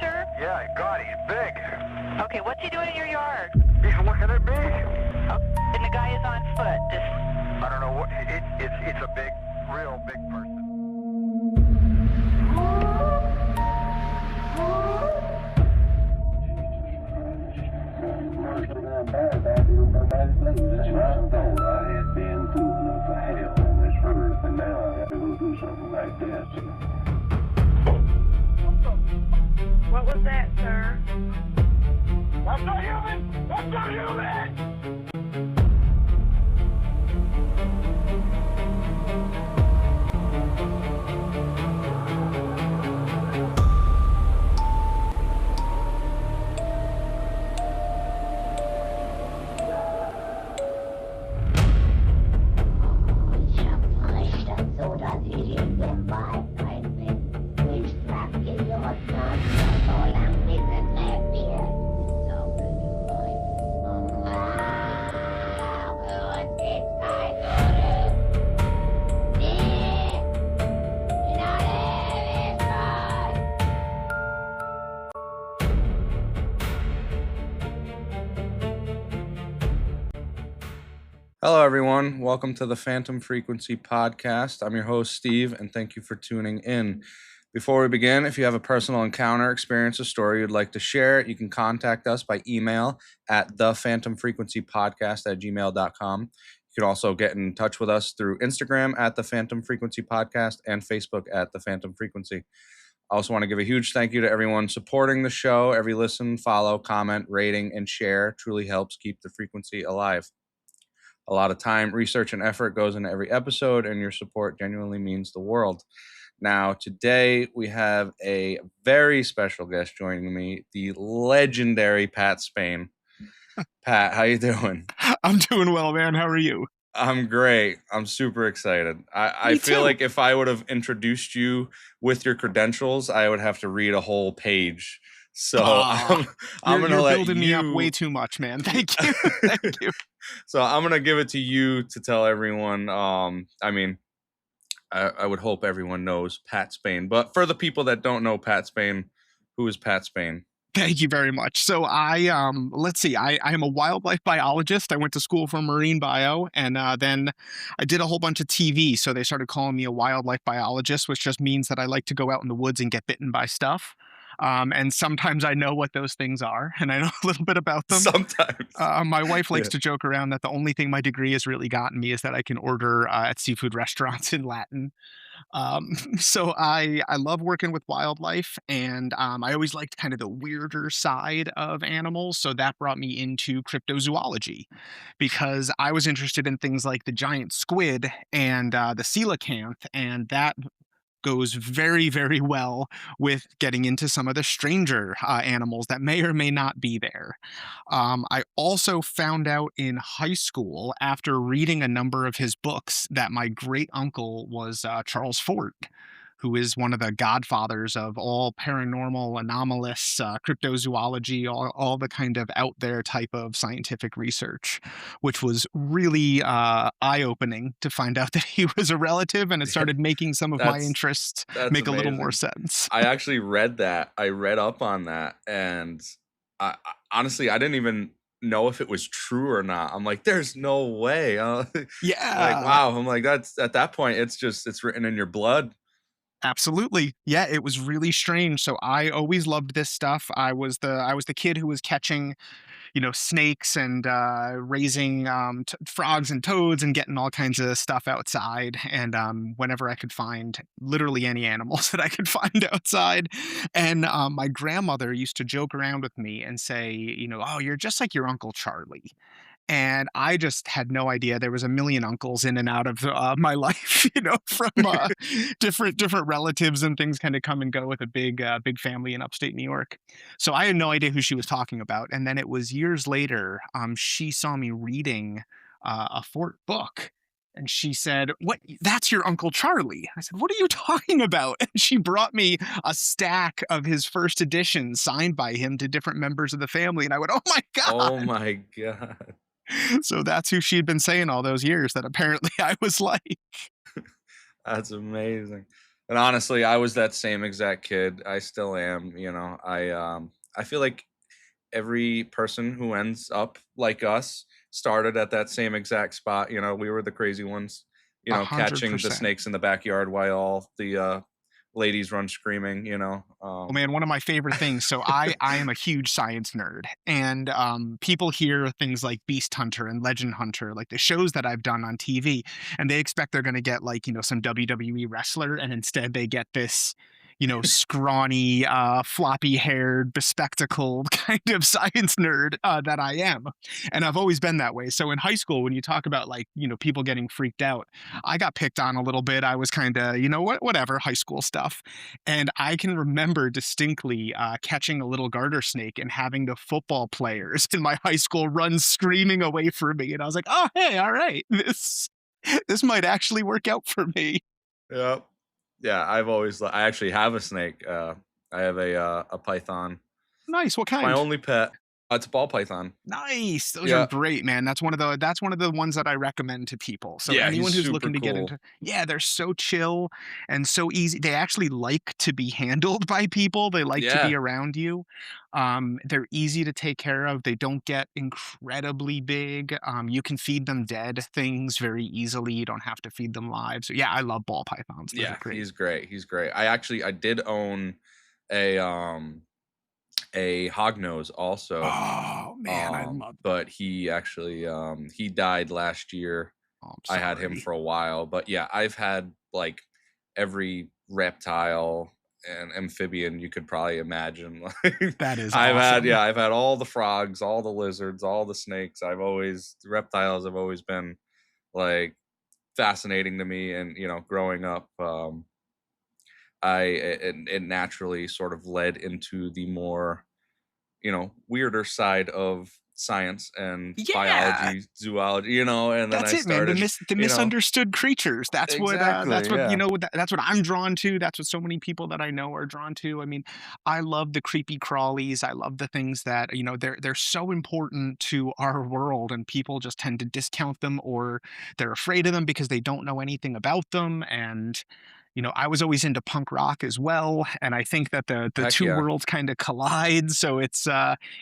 sir? Yeah, God, he's big. Okay, what's he doing in your yard? He's looking at me. Oh, and the guy is on foot. I don't know what. It's a big, real big person. What was that, sir? That's not human! That's not human! Hello, everyone. Welcome to the Phantom Frequency Podcast. I'm your host, Steve, and thank you for tuning in. Before we begin, if you have a personal encounter, experience, or story you'd like to share, you can contact us by email at thephantomfrequencypodcast@gmail.com. You can also get in touch with us through Instagram at the Phantom Frequency Podcast and Facebook at the Phantom Frequency. I also want to give a huge thank you to everyone supporting the show. Every listen, follow, comment, rating, and share truly helps keep the frequency alive. A lot of time, research, and effort goes into every episode, and your support genuinely means the world. Now, today we have a very special guest joining me, the legendary Pat Spain. Pat, how you doing? I'm doing well, man. How are you? I'm great. I'm super excited. I feel like if I would have introduced you with your credentials, I would have to read a whole page. So I'm going to let building me up way too much, man. Thank you. Thank you. So I'm going to give it to you to tell everyone. I would hope everyone knows Pat Spain. But for the people that don't know Pat Spain, who is Pat Spain? Thank you very much. So I am a wildlife biologist. I went to school for marine bio, and then I did a whole bunch of TV. So they started calling me a wildlife biologist, which just means that I like to go out in the woods and get bitten by stuff. And sometimes I know what those things are, and I know a little bit about them. Sometimes. My wife likes to joke around that the only thing my degree has really gotten me is that I can order at seafood restaurants in Latin. So I love working with wildlife, and I always liked kind of the weirder side of animals. So that brought me into cryptozoology because I was interested in things like the giant squid and the coelacanth, and that goes very, very well with getting into some of the stranger animals that may or may not be there. I also found out in high school after reading a number of his books that my great uncle was Charles Fort, who is one of the godfathers of all paranormal, anomalous, cryptozoology, all the kind of out there type of scientific research, which was really eye-opening to find out that he was a relative, and it started making some of my interests make a little more sense. I actually read that. I read up on that, and honestly, I didn't even know if it was true or not. I'm like, there's no way. Yeah. Like, wow. I'm like, that's at that point, it's written in your blood. Absolutely. Yeah, it was really strange. So I always loved this stuff. I was the kid who was catching, snakes and raising frogs and toads and getting all kinds of stuff outside. And whenever I could find literally any animals that I could find outside. And my grandmother used to joke around with me and say, oh, you're just like your Uncle Charlie. And I just had no idea there was a million uncles in and out of my life, from different relatives and things kind of come and go with a big family in upstate New York. So I had no idea who she was talking about. And then it was years later, she saw me reading a Fort book. And she said, "What? That's your Uncle Charlie." I said, "What are you talking about?" And she brought me a stack of his first edition signed by him to different members of the family. And I went, "Oh my God." Oh my God. So that's who she'd been saying all those years that apparently I was like. That's amazing. And honestly, I was that same exact kid. I still am. I feel like every person who ends up like us started at that same exact spot. We were the crazy ones, A hundred catching the percent. snakes in the backyard while all the ladies run screaming. Oh man, one of my favorite things. So I am a huge science nerd, and people hear things like Beast Hunter and Legend Hunter, like the shows that I've done on TV, and they expect they're going to get like some WWE wrestler, and instead they get this scrawny, floppy haired, bespectacled kind of science nerd that I am. And I've always been that way. So in high school, when you talk about like, people getting freaked out, I got picked on a little bit. I was kind of, whatever, high school stuff. And I can remember distinctly catching a little garter snake and having the football players in my high school run screaming away from me. And I was like, oh, hey, all right, this might actually work out for me. Yep. Yeah, I actually have a snake. I have a python. Nice. What My kind? only pet. It's a ball python. Nice. Those are Yeah. great, man. That's one of the ones that I recommend to people. So Yeah, anyone he's who's super looking to get cool. into, yeah, they're so chill and so easy. They actually like to be handled by people. They like to be Yeah. around you. They're easy to take care of. They don't get incredibly big. You can feed them dead things very easily. You don't have to feed them live. So yeah, I love ball pythons. Those are Yeah, great. he's great. He's great. I did own a hognose also. Oh man, I love. But he actually he died last year. Oh, I'm I had him sorry. for a while, but yeah, I've had like every reptile and amphibian you could probably imagine. Like That is I've awesome. had all the frogs, all the lizards, all the snakes. Reptiles have always been like fascinating to me, and growing up, it naturally sort of led into the more weirder side of science and Yeah, biology, zoology, and then that's I it, man. The started, you know, misunderstood creatures. That's what exactly, yeah, that's what I'm drawn to. That's what so many people that I know are drawn to. I mean, I love the creepy crawlies. I love the things that, they're so important to our world, and people just tend to discount them, or they're afraid of them because they don't know anything about them. And I was always into punk rock as well, and I think that the heck two yeah, worlds kind of collide. So it's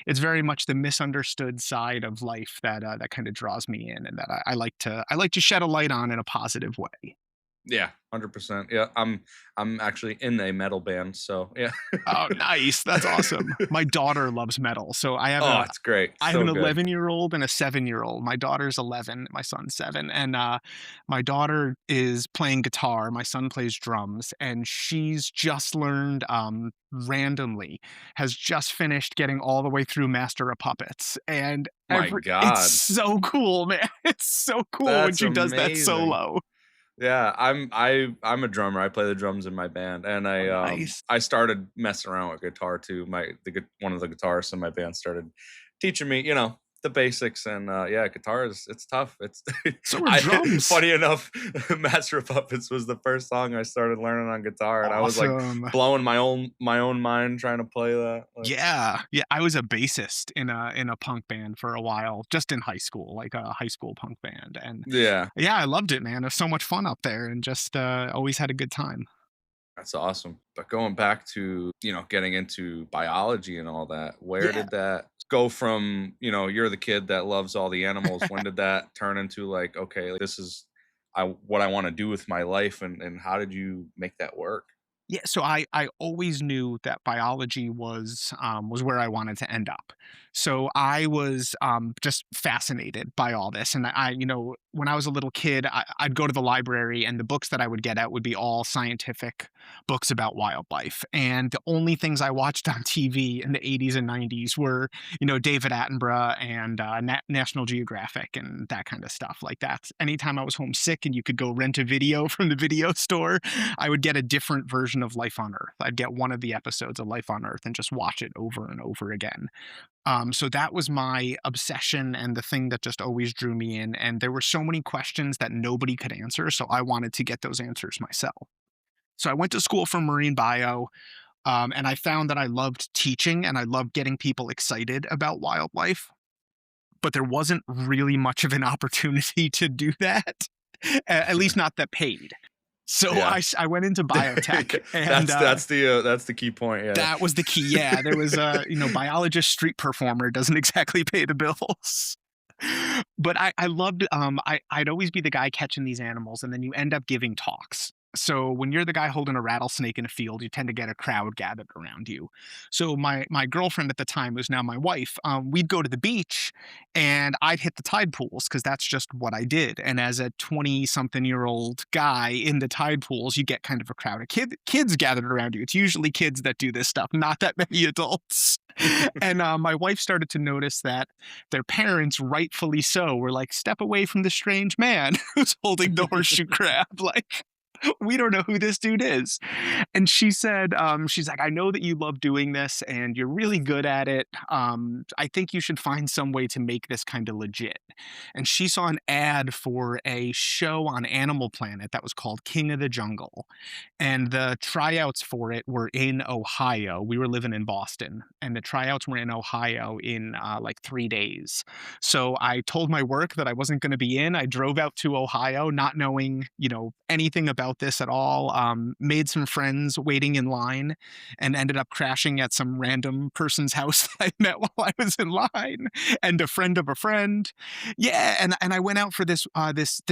very much the misunderstood side of life that kind of draws me in, and that I like to shed a light on in a positive way. yeah, 100%, yeah. I'm actually in a metal band, so yeah. Oh, nice. That's awesome. My daughter loves metal. So Oh, it's great, I have so an good. 11-year-old and a 7-year-old. My daughter's 11, my son's 7. And my daughter is playing guitar. My son plays drums. And she's just learned randomly, has just finished getting all the way through Master of Puppets. And My it's God, so cool, man. It's so cool when that's she does that amazing. solo. Yeah, I'm a drummer. I play the drums in my band, and Oh, nice. I started messing around with guitar too. One of the guitarists in my band started teaching me, the basics, and yeah, guitar it's tough. It's So are I drums. funny enough, Master of Puppets was the first song I started learning on guitar, and I was like Awesome. blowing my own mind trying to play that. Like, Yeah, yeah, I was a bassist in a punk band for a while, just in high school, like a high school punk band, and yeah, yeah, I loved it, man. It was so much fun up there, and just always had a good time. that's awesome. But going back to, getting into biology and all that, where Yeah. did that go from, you're the kid that loves all the animals. When did that turn into like, okay, like, this is what I want to do with my life, and how did you make that work? Yeah, so I always knew that biology was where I wanted to end up. So I was just fascinated by all this, and when I was a little kid, I'd go to the library, and the books that I would get out would be all scientific books about wildlife. And the only things I watched on TV in the 80s and 90s were David Attenborough and National Geographic and that kind of stuff. Like that. Anytime I was homesick and you could go rent a video from the video store, I would get a different version of Life on Earth. I'd get one of the episodes of Life on Earth and just watch it over and over again. So that was my obsession and the thing that just always drew me in. And there were so many questions that nobody could answer. So I wanted to get those answers myself. So I went to school for marine bio, and I found that I loved teaching and I loved getting people excited about wildlife. But there wasn't really much of an opportunity to do that, at least not that paid. So Yeah. I went into biotech, and that's the key point. Yeah. that was the key. Yeah, there was a biologist street performer doesn't exactly pay the bills. But I loved I'd always be the guy catching these animals, and then you end up giving talks. So when you're the guy holding a rattlesnake in a field, you tend to get a crowd gathered around you. So my girlfriend at the time, who's now my wife, we'd go to the beach, and I'd hit the tide pools because that's just what I did. And as a 20-something-year-old guy in the tide pools, you get kind of a crowd of kids gathered around you. It's usually kids that do this stuff, not that many adults. And my wife started to notice that their parents, rightfully so, were like, "Step away from the strange man who's holding the horseshoe crab." Like, we don't know who this dude is. And she said, she's like, "I know that you love doing this and you're really good at it. I think you should find some way to make this kind of legit." And she saw an ad for a show on Animal Planet that was called King of the Jungle. And the tryouts for it were in Ohio. We were living in Boston, and the tryouts were in Ohio in like 3 days. So I told my work that I wasn't going to be in. I drove out to Ohio, not knowing, anything about this at all. Made some friends waiting in line, and ended up crashing at some random person's house that I met while I was in line, and a friend of a friend. Yeah, and I went out for this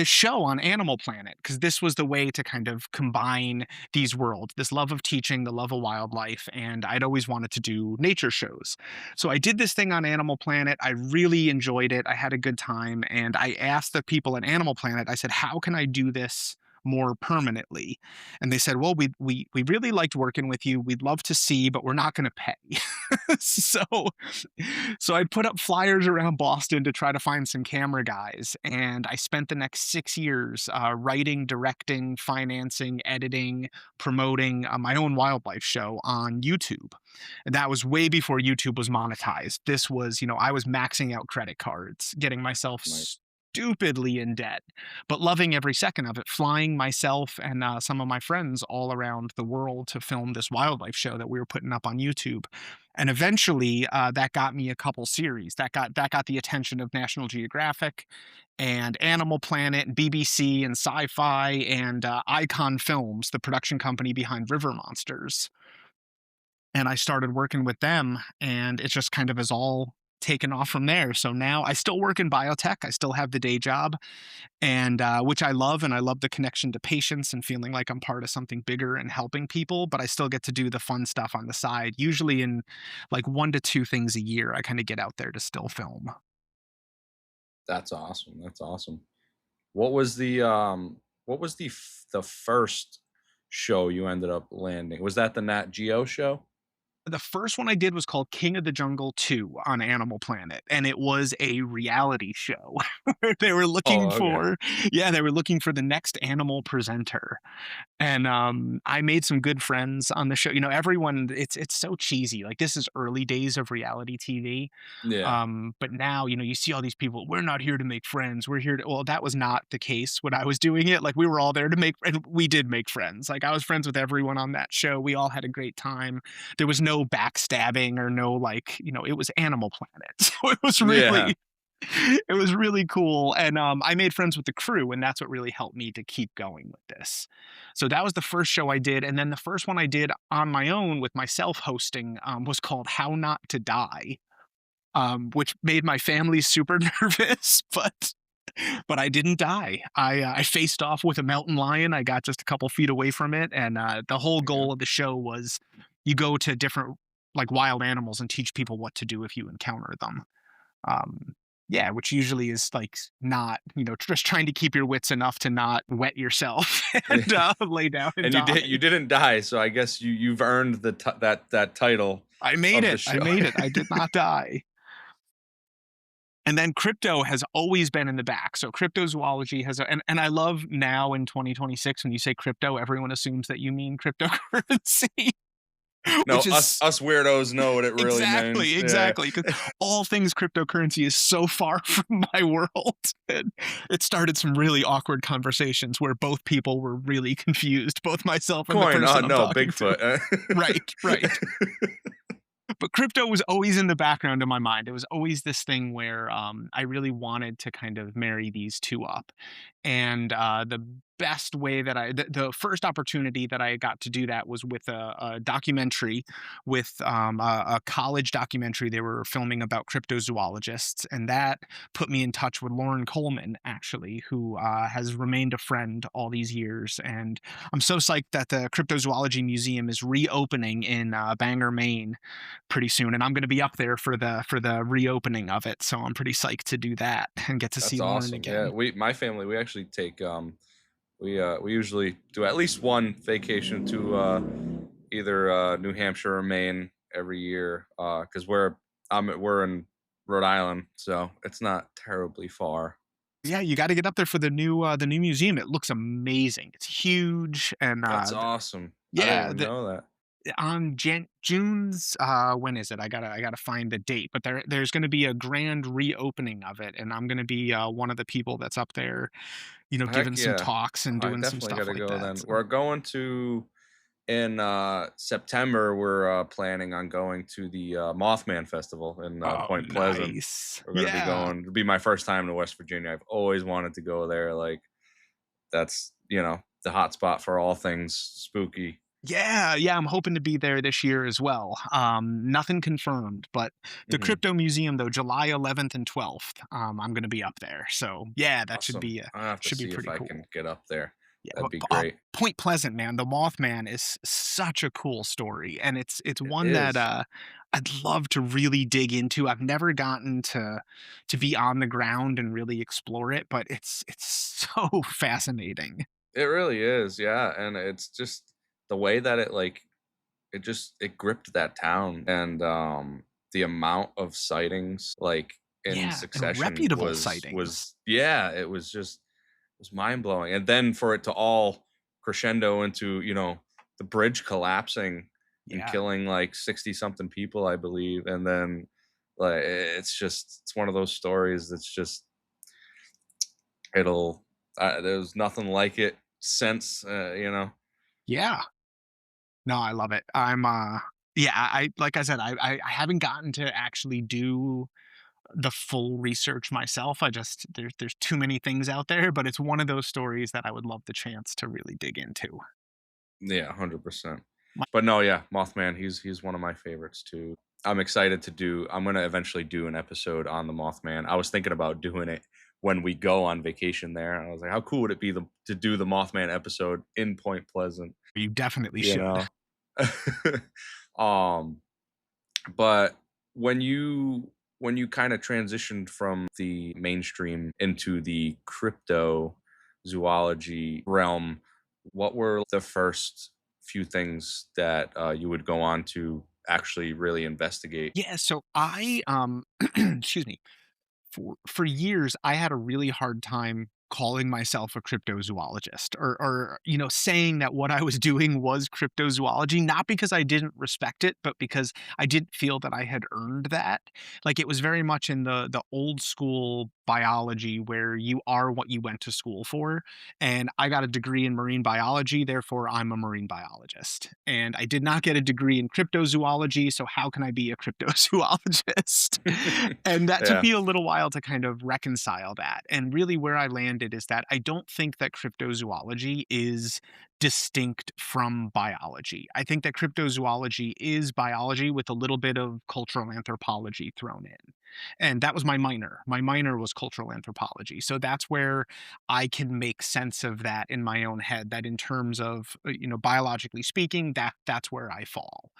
show on Animal Planet because this was the way to kind of combine these worlds, this love of teaching, the love of wildlife, and I'd always wanted to do nature shows. So I did this thing on Animal Planet. I really enjoyed it. I had a good time, and I asked the people at Animal Planet, I said, "How can I do this more permanently?" And they said, "Well, we really liked working with you. We'd love to see, but we're not going to pay." so so I put up flyers around Boston to try to find some camera guys, and I spent the next 6 years writing, directing, financing, editing, promoting my own wildlife show on YouTube. And that was way before YouTube was monetized. This was, I was maxing out credit cards, getting myself Nice. stupidly in debt, but loving every second of it, flying myself and some of my friends all around the world to film this wildlife show that we were putting up on YouTube. And eventually that got me a couple series that got the attention of National Geographic and Animal Planet and BBC and Sci-Fi and Icon Films, the production company behind River Monsters. And I started working with them, and it just kind of is all taken off from there. So now I still work in biotech. I still have the day job, and which I love, and I love the connection to patients and feeling like I'm part of something bigger and helping people. But I still get to do the fun stuff on the side, usually in like 1 to 2 things a year. I kind of get out there to still film. That's awesome. That's awesome. What was the first show you ended up landing? Was that the Nat Geo show? The first one I did was called King of the Jungle 2 on Animal Planet, and it was a reality show where they were looking Oh, okay. they were looking for the next animal presenter. And I made some good friends on the show. Everyone, it's so cheesy. Like, this is early days of reality TV. Yeah. But now, you see all these people, "We're not here to make friends. We're here to," well, that was not the case when I was doing it. Like, we were all there to and we did make friends. Like, I was friends with everyone on that show. We all had a great time. There was no backstabbing or no, like, it was Animal Planet. So it was Yeah. really cool. And I made friends with the crew, and that's what really helped me to keep going with this. So that was the first show I did. And then the first one I did on my own with myself hosting was called How Not to Die, which made my family super nervous, but I didn't die. I faced off with a mountain lion. I got just a couple feet away from it, and the whole goal of the show was you go to different like wild animals and teach people what to do if you encounter them. Yeah, which usually is like not, just trying to keep your wits enough to not wet yourself and lay down and die. You didn't die, so I guess you've earned that title. I made of the it. show. I made it. I did not die. And then crypto has always been in the back. So cryptozoology has, and I love now in 2026, when you say crypto, everyone assumes that you mean cryptocurrency. No, us weirdos know what it really means. Exactly. Because all things cryptocurrency is so far from my world. And it started some really awkward conversations where both people were really confused, both myself and the person I'm talking Bigfoot. to. Right. But crypto was always in the background of my mind. It was always this thing where I really wanted to kind of marry these two up. And the best way that the first opportunity that I got to do that was with a documentary, with a college documentary they were filming about cryptozoologists, and that put me in touch with Lauren Coleman, actually, who has remained a friend all these years. And I'm so psyched that the Cryptozoology Museum is reopening in Bangor, Maine, pretty soon, and I'm going to be up there for the reopening of it. So I'm pretty psyched to do that and get to That's see Lauren awesome. Yeah, again. my family, we actually take we usually do at least one vacation to either New Hampshire or Maine every year because we're in Rhode Island, so it's not terribly far. Yeah, you got to get up there for the new museum. It looks amazing. It's huge, and That's awesome. I didn't yeah, even know that. on June's when is it? I gotta find the date, but there's going to be a grand reopening of it, and I'm going to be one of the people that's up there, giving Heck some yeah. talks and I doing some definitely got stuff to like go that. then. So. We're going to in September. We're planning on going to the Mothman Festival in Oh, Point Pleasant. nice. We're going to be Yeah. going. It'll be my first time to West Virginia. I've always wanted to go there. Like that's the hot spot for all things spooky. Yeah, yeah, I'm hoping to be there this year as well. Nothing confirmed, but the Hmm. Crypto Museum though, July 11th and 12th, I'm going to be up there. So yeah, that Awesome. I have to should be see if pretty I cool. can get up there. Yeah, That'd but, be great. Point Pleasant, man, the Mothman is such a cool story, and it's It one that is. I'd love to really dig into. I've never gotten to be on the ground and really explore it, but it's so fascinating. It really is. Yeah, and it's just the way that it gripped that town and the amount of sightings like in Yeah, and succession reputable sightings. was yeah, it was mind-blowing. And then for it to all crescendo into, the bridge collapsing and Yeah. killing like 60 something people, I believe. And then like it's one of those stories that's just it'll there's nothing like it since Yeah. No, I love it. Yeah, like I said, I haven't gotten to actually do the full research myself. There's too many things out there, but it's one of those stories that I would love the chance to really dig into. Yeah, 100%. My, But no, yeah, Mothman, he's one of my favorites too. I'm excited I'm gonna eventually do an episode on the Mothman. I was thinking about doing it when we go on vacation there. I was like, how cool would it be to do the Mothman episode in Point Pleasant, you definitely you should. know? um, but when you kind of transitioned from the mainstream into the cryptozoology realm, what were the first few things that you would go on to actually really investigate? Yeah, so I excuse me. For years I had a really hard time calling myself a cryptozoologist, or saying that what I was doing was cryptozoology, not because I didn't respect it, but because I didn't feel that I had earned that. Like, it was very much in the old school biology where you are what you went to school for, and I got a degree in marine biology, therefore I'm a marine biologist. And I did not get a degree in cryptozoology, so how can I be a cryptozoologist? And that took Yeah, me a little while to kind of reconcile that. And really, where I landed is that I don't think that cryptozoology is distinct from biology. I think that cryptozoology is biology with a little bit of cultural anthropology thrown in. And that was my minor. My minor was cultural anthropology. So that's where I can make sense of that in my own head, that in terms of, biologically speaking, that's where I fall.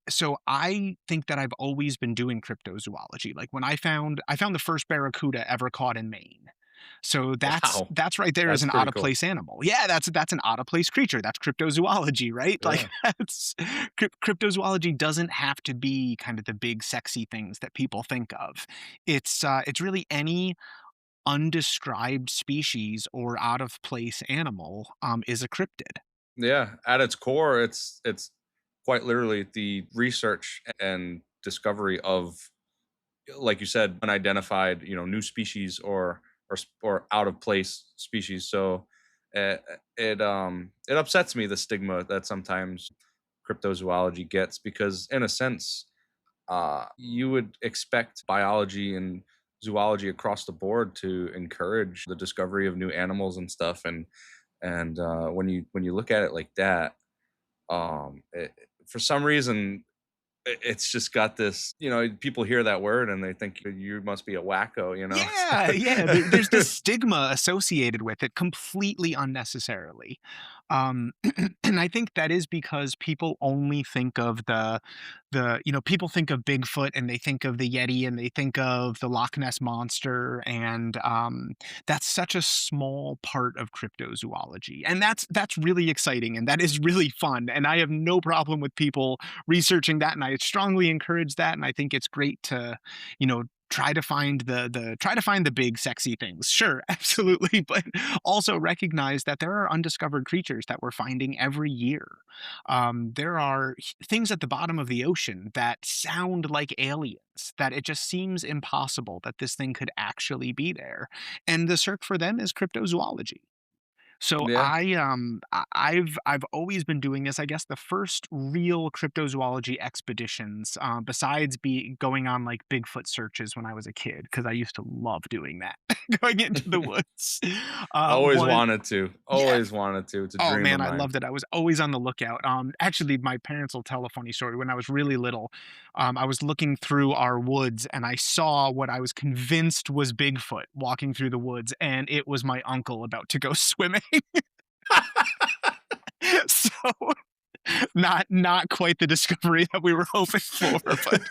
So I think that I've always been doing cryptozoology. Like, when I found the first barracuda ever caught in Maine. So that's wow, that's right there as that's an out pretty of cool. place animal. Yeah, that's an out of place creature. That's cryptozoology, right? Like, Yeah, that's cryptozoology doesn't have to be kind of the big sexy things that people think of. It's really any undescribed species or out of place animal is a cryptid. yeah. At its core, it's quite literally the research and discovery of, like you said, unidentified, new species or out of place species. So it upsets me, the stigma that sometimes cryptozoology gets, because in a sense, you would expect biology and zoology across the board to encourage the discovery of new animals and stuff. And when you look at it like that, for some reason, it's just got this, people hear that word and they think you must be a wacko, Yeah, yeah. There's this stigma associated with it completely unnecessarily. And I think that is because people only think of people think of Bigfoot and they think of the Yeti and they think of the Loch Ness monster, and that's such a small part of cryptozoology, and that's really exciting and that is really fun. And I have no problem with people researching that, and I strongly encourage that. And I think it's great to, try to find the big sexy things, sure, absolutely, but also recognize that there are undiscovered creatures that we're finding every year. There are things at the bottom of the ocean that sound like aliens, that it just seems impossible that this thing could actually be there, and the search for them is cryptozoology. So Yeah. I've always been doing this. I guess the first real cryptozoology expeditions, besides be going on like Bigfoot searches when I was a kid, because I used to love doing that, going into the woods. Always Was wanted to. Yeah. Always wanted to. It's a Oh dream of man, I mine. loved it. I was always on the lookout. Actually, my parents will tell a funny story. When I was really little, I was looking through our woods and I saw what I was convinced was Bigfoot walking through the woods, and it was my uncle about to go swimming. So not quite the discovery that we were hoping for, but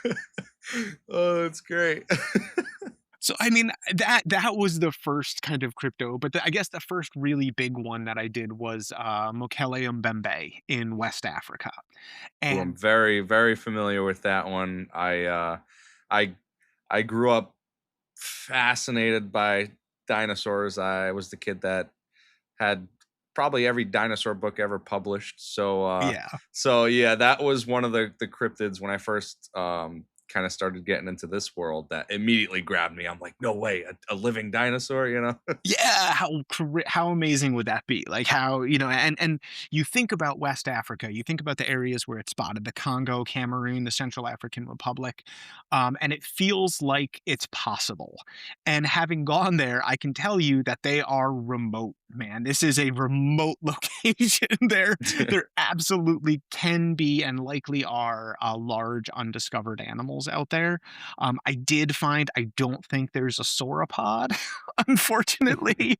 Oh, that's great. so I mean that was the first kind of crypto, but I guess the first really big one that I did was Mokele Mbembe in West Africa, Ooh, I'm and very, very familiar with that one. I I grew up fascinated by dinosaurs. I was the kid that had probably every dinosaur book ever published. yeah. So yeah, that was one of the cryptids when I first kind of started getting into this world that immediately grabbed me. I'm like, no way, a living dinosaur, Yeah, how amazing would that be? Like how, and you think about West Africa, you think about the areas where it's spotted, the Congo, Cameroon, the Central African Republic, and it feels like it's possible. And having gone there, I can tell you that they are remote, man. This is a remote location. There absolutely can be and likely are large undiscovered animals out there. I don't think there's a sauropod, unfortunately.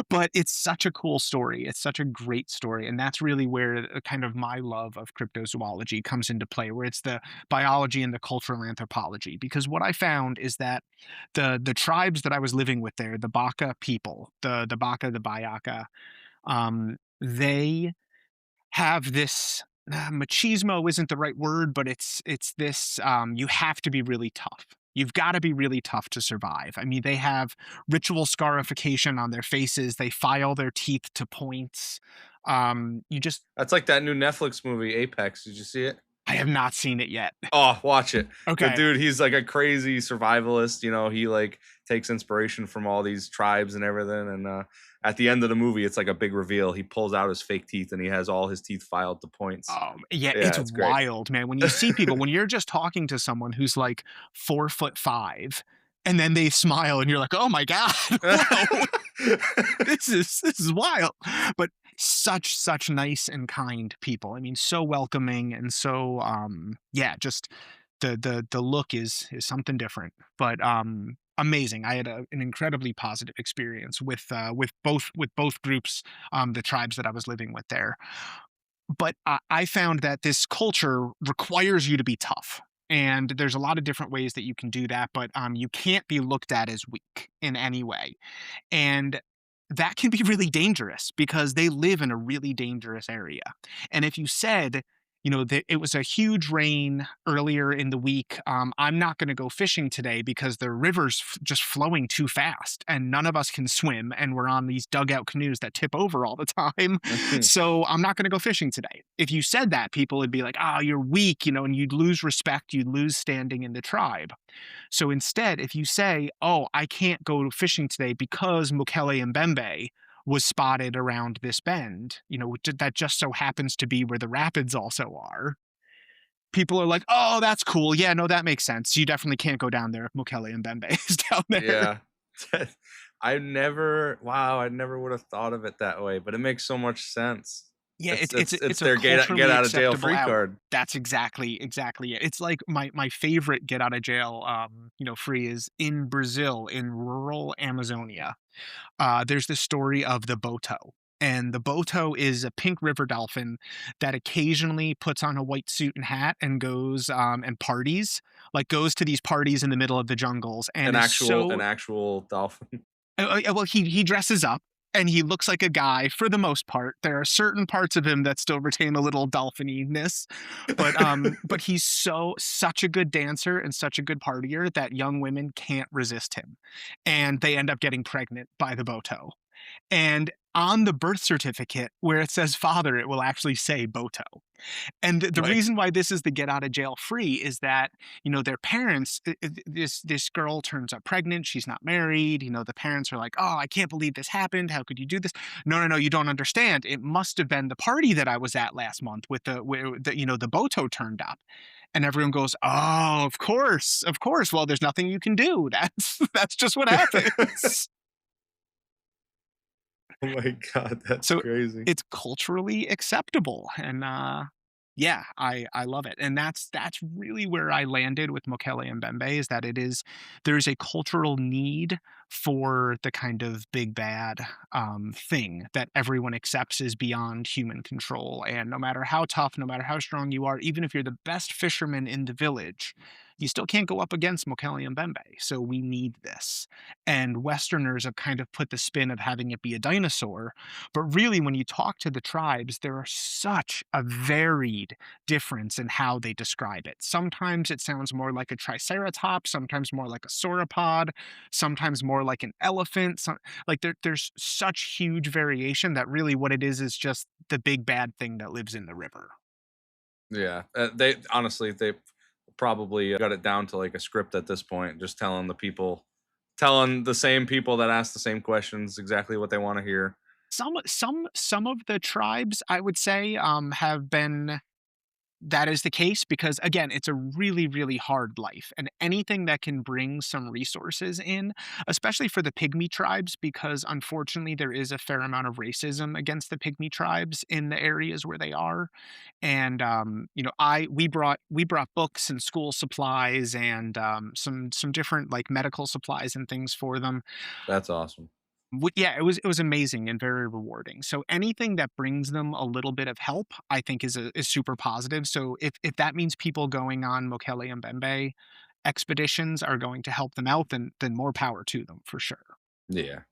But it's such a cool story. It's such a great story. And that's really where kind of my love of cryptozoology comes into play, where it's the biology and the cultural anthropology. Because what I found is that the tribes that I was living with there, the Baka people, the Baka, the Bayaka, they have this machismo isn't the right word, but it's this you have to be really tough. You've got to be really tough to survive. I mean, they have ritual scarification on their faces. They file their teeth to points. You just That's like that new Netflix movie Apex. Did you see it? I have not seen it yet. Oh, watch it. The Okay. dude, he's like a crazy survivalist. He like takes inspiration from all these tribes and everything. And at the end of the movie, it's like a big reveal. He pulls out his fake teeth and he has all his teeth filed to points. Yeah, Yeah, it's it's great. wild, man. When you see people, when you're just talking to someone who's like 4'5", and then they smile, and you're like, "Oh my god, whoa, this is wild." But such nice and kind people. I mean, so welcoming and so yeah, just the look is something different. But amazing. I had an incredibly positive experience with both groups, the tribes that I was living with there. But I found that this culture requires you to be tough. And there's a lot of different ways that you can do that, but you can't be looked at as weak in any way. And that can be really dangerous because they live in a really dangerous area. And if you said, that it was a huge rain earlier in the week, I'm not going to go fishing today because the river's just flowing too fast and none of us can swim and we're on these dugout canoes that tip over all the time. So I'm not going to go fishing today. If you said that, people would be like, "Oh, you're weak," and you'd lose respect, you'd lose standing in the tribe. So instead, if you say, "Oh, I can't go fishing today because Mokele and Bembe was spotted around this bend," that just so happens to be where the rapids also are. People are like, "Oh, that's cool. Yeah, no, that makes sense. You definitely can't go down there if Mokele and Mbembe is down there." Yeah. Wow, I never would have thought of it that way, but it makes so much sense. Yeah, It's it's it's it's it's a their get culturally out of jail acceptable free out. card. That's exactly it. It's like my favorite get out of jail, free is in Brazil, in rural Amazonia. There's this story of the boto. And the boto is a pink river dolphin that occasionally puts on a white suit and hat and goes and parties, like goes to these parties in the middle of the jungles and is An so actual dolphin. well, he dresses up and he looks like a guy for the most part. There are certain parts of him that still retain a little dolphininess, but he's such a good dancer and such a good partier that young women can't resist him, and they end up getting pregnant by the boto. And on the birth certificate where it says father, it will actually say boto. And the Nice. reason why this is the get out of jail free is that, their parents, this girl turns up pregnant, she's not married, the parents are like, "Oh, I can't believe this happened. How could you do this?" No, no, no, you don't understand. It must have been the party that I was at last month with the boto turned up. And everyone goes, "Oh, of course, of course. Well, there's nothing you can do. That's just what happens." Oh my god, that's So crazy. it's culturally acceptable, and yeah, I love it, and that's really where I landed with Mokele and Mbembe, is that there's a cultural need for the kind of big bad thing that everyone accepts is beyond human control. And no matter how tough, no matter how strong you are, even if you're the best fisherman in the village, you still can't go up against Mokele and Mbembe. So we need this. And Westerners have kind of put the spin of having it be a dinosaur. But really, when you talk to the tribes, there are such a varied difference in how they describe it. Sometimes it sounds more like a triceratops, sometimes more like a sauropod, sometimes more like an elephant. Like there's such huge variation that really what it is just the big bad thing that lives in the river. Yeah, they honestly they probably got it down to like a script at this point, just telling the same people that ask the same questions exactly what they want to hear. Some of the tribes, I would say, have been that is the case because again, it's a really, really hard life. And anything that can bring some resources in, especially for the pygmy tribes, because unfortunately there is a fair amount of racism against the pygmy tribes in the areas where they are. And I we brought books and school supplies and some different like medical supplies and things for them. That's awesome. Yeah, it was amazing and very rewarding. So anything that brings them a little bit of help, I think is super positive. So if that means people going on Mokele and Bembe expeditions are going to help them out, then more power to them for sure. Yeah,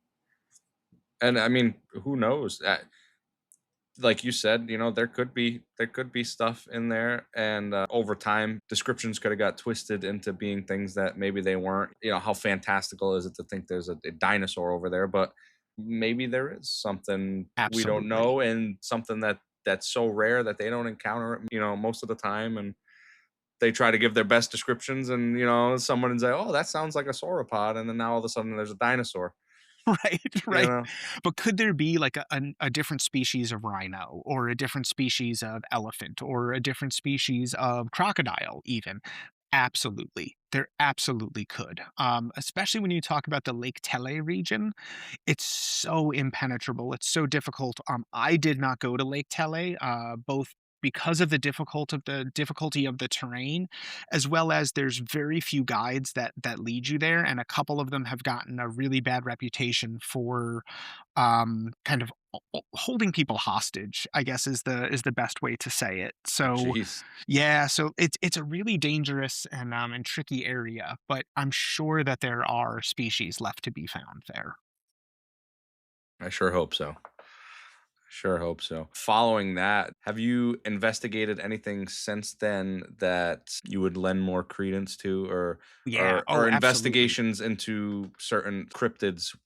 and I mean, who knows? Like you said, there could be stuff in there, and over time, descriptions could have got twisted into being things that maybe they weren't. How fantastical is it to think there's a dinosaur over there? But maybe there is something we don't Absolutely. know, and something that's so rare that they don't encounter it. Most of the time, and they try to give their best descriptions, and someone would say, "Oh, that sounds like a sauropod," and then now all of a sudden there's a dinosaur. Right, You right. know, But could there be like a different species of rhino or a different species of elephant or a different species of crocodile even? Absolutely. There absolutely could. Especially when you talk about the Lake Tele region, it's so impenetrable. It's so difficult. I did not go to Lake Tele, both because of the difficulty of the terrain, as well as there's very few guides that lead you there, and a couple of them have gotten a really bad reputation for kind of holding people hostage, I guess is the best way to say it. So jeez, yeah, so it's a really dangerous and tricky area, but I'm sure that there are species left to be found there. I sure hope so. Sure hope so. Following that, have you investigated anything since then that you would lend more credence to, or Yeah. or Oh, absolutely. investigations into certain cryptids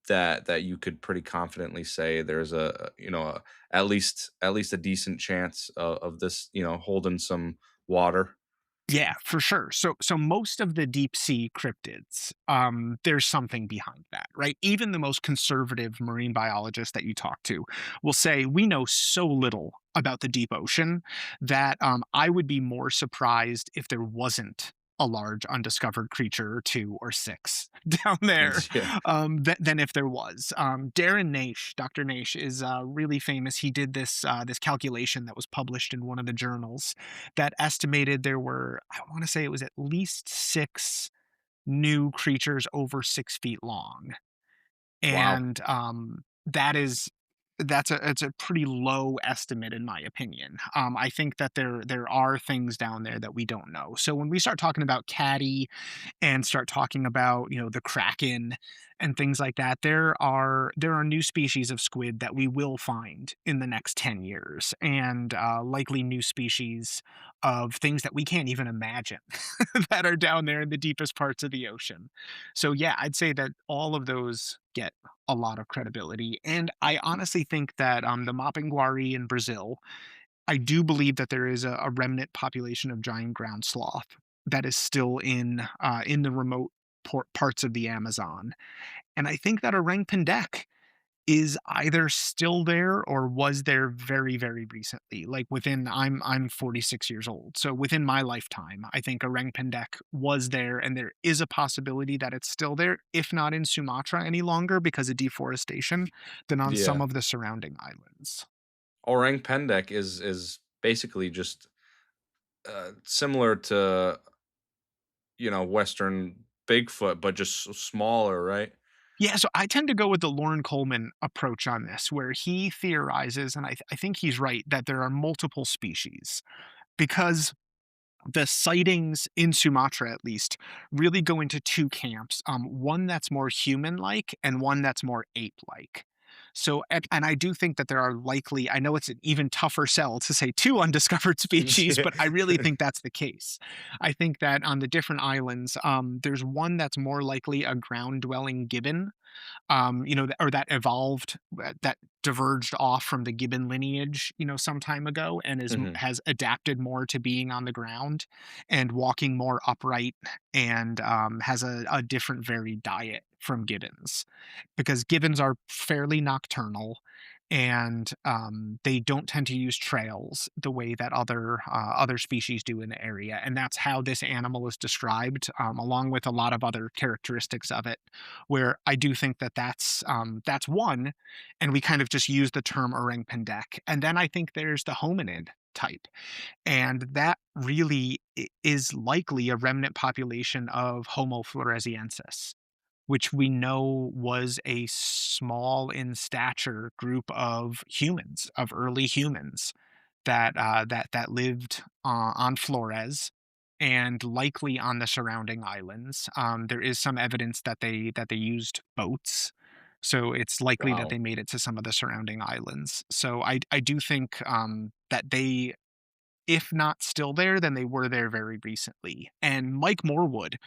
that you could pretty confidently say there's at least a decent chance of this holding some water? Yeah, for sure. So most of the deep sea cryptids, there's something behind that, right? Even the most conservative marine biologist that you talk to will say we know so little about the deep ocean that I would be more surprised if there wasn't a large undiscovered creature or two or six down there Yeah. than if there was. Darren Naish, Dr. Naish, is really famous. He did this calculation that was published in one of the journals that estimated there were, I want to say it was at least six new creatures over 6 feet long. Wow. And that is that's a it's a pretty low estimate in my opinion. I think that there are things down there that we don't know. So when we start talking about caddy and start talking about, the kraken and things like that, there are new species of squid that we will find in the next 10 years, and likely new species of things that we can't even imagine that are down there in the deepest parts of the ocean. So yeah, I'd say that all of those get a lot of credibility, and I honestly think that the mapinguari in Brazil, I do believe that there is a remnant population of giant ground sloth that is still in the remote parts of the Amazon, and I think that orang pendek is either still there or was there very, very recently. Like within, I'm 46 years old, so within my lifetime, I think orang pendek was there, and there is a possibility that it's still there, if not in Sumatra any longer because of deforestation, then on some Yeah. of the surrounding islands. Orang pendek is basically just similar to Western Bigfoot, but just smaller, right? Yeah, so I tend to go with the Lauren Coleman approach on this, where he theorizes, and I think he's right, that there are multiple species because the sightings in Sumatra, at least, really go into two camps. One that's more human-like and one that's more ape-like. So, and I do think that there are likely, I know it's an even tougher sell to say two undiscovered species, Yeah. but I really think that's the case. I think that on the different islands, there's one that's more likely a ground-dwelling gibbon, or that evolved, that diverged off from the gibbon lineage, some time ago, and Hmm. has adapted more to being on the ground and walking more upright, and has a different varied diet from gibbons, because gibbons are fairly nocturnal, and they don't tend to use trails the way that other species do in the area, and that's how this animal is described, along with a lot of other characteristics of it, where I do think that that's one, and we kind of just use the term orang pendek. And then I think there's the hominid type, and that really is likely a remnant population of Homo floresiensis, which we know was a small in stature group of humans, of early humans that lived on Flores and likely on the surrounding islands. There is some evidence that they used boats, so it's likely that Wow. they made it to some of the surrounding islands. So I do think that they, if not still there, then they were there very recently. And Mike Morwood,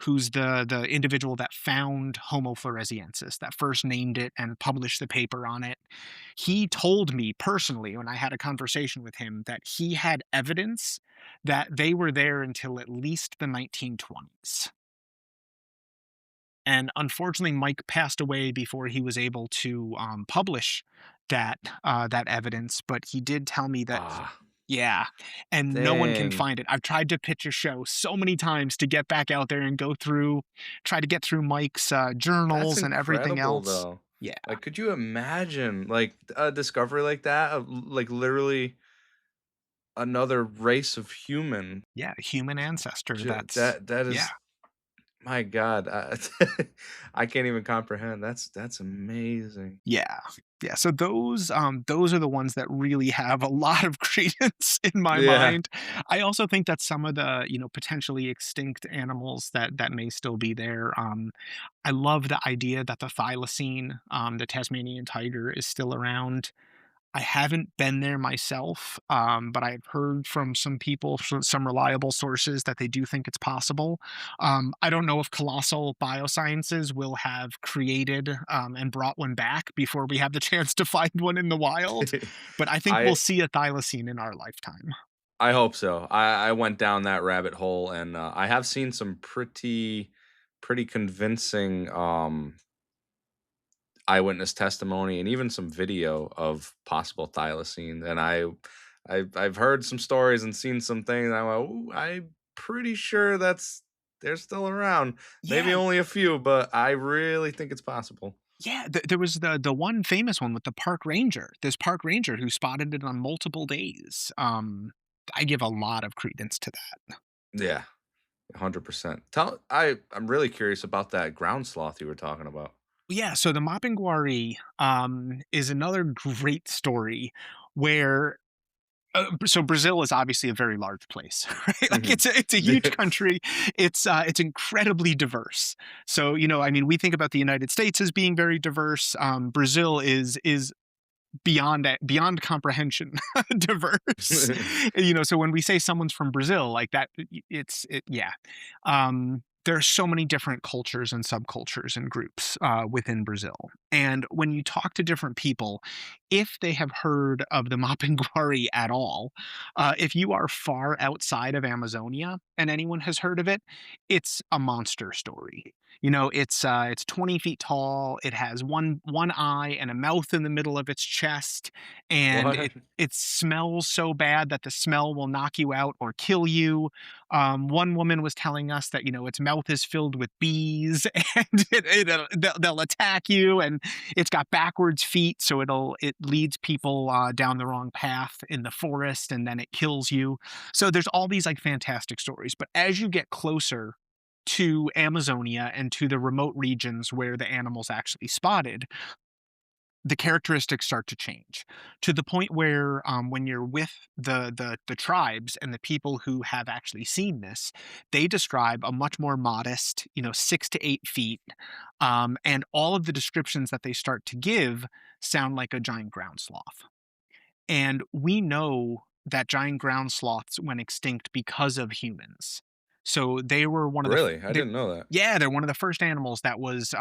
who's the individual that found Homo floresiensis, that first named it and published the paper on it, he told me personally when I had a conversation with him that he had evidence that they were there until at least the 1920s. And unfortunately, Mike passed away before he was able to publish that evidence. But he did tell me that, Ah, yeah, and no one can dang. find it. I've tried to pitch a show so many times to get back out there and try to get through Mike's That's journals and everything incredible, else. though. Yeah, Like, could you imagine, like, a discovery like that of, like, literally another race of human? yeah, human ancestor. That Yeah. is, my God, I can't even comprehend. That's amazing. Yeah. Yeah, so those are the ones that really have a lot of credence in my Yeah. mind. I also think that some of the, potentially extinct animals that may still be there, I love the idea that the thylacine, the Tasmanian tiger, is still around. I haven't been there myself, but I've heard from some people, from some reliable sources, that they do think it's possible. I don't know if Colossal Biosciences will have created and brought one back before we have the chance to find one in the wild, but I think we'll I see a thylacine in our lifetime. I hope so. I went down that rabbit hole, and I have seen some pretty convincing eyewitness testimony and even some video of possible thylacine. And I've heard some stories and seen some things. And I'm like, ooh, I'm pretty sure they're still around. Maybe Yeah, only a few, but I really think it's possible. yeah. There was the one famous one with the park ranger. This park ranger who spotted it on multiple days. I give a lot of credence to that. Yeah, 100%. I'm really curious about that ground sloth you were talking about. Yeah, so the Mapinguari is another great story where so Brazil is obviously a very large place, right? Like Hmm. it's a huge country. It's incredibly diverse. So I mean, we think about the United States as being very diverse. Brazil is beyond comprehension diverse. So when we say someone's from Brazil, like that, yeah. There are so many different cultures and subcultures and groups within Brazil. And when you talk to different people, if they have heard of the Mapinguari at all, if you are far outside of Amazonia and anyone has heard of it, it's a monster story. It's 20 feet tall. It has one eye and a mouth in the middle of its chest, and What? it smells so bad that the smell will knock you out or kill you. One woman was telling us that its mouth is filled with bees, and they'll attack you, and it's got backwards feet, so it leads people down the wrong path in the forest, and then it kills you. So there's all these like fantastic stories, but as you get closer to Amazonia and to the remote regions where the animal's actually spotted, the characteristics start to change to the point where when you're with the tribes and the people who have actually seen this, they describe a much more modest, 6 to 8 feet, and all of the descriptions that they start to give sound like a giant ground sloth. And we know that giant ground sloths went extinct because of humans. So they were one of the Really? I didn't know that. yeah, they're one of the first animals that was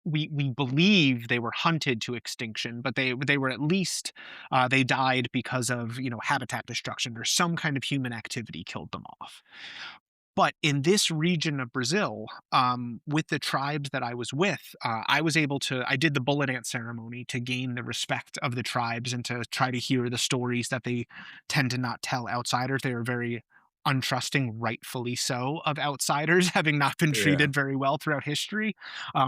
we believe they were hunted to extinction, but they were at least they died because of habitat destruction or some kind of human activity killed them off. But in this region of Brazil, with the tribes that I was with, I did the bullet ant ceremony to gain the respect of the tribes and to try to hear the stories that they tend to not tell outsiders. They are very untrusting, rightfully so, of outsiders, having not been Yeah. treated very well throughout history.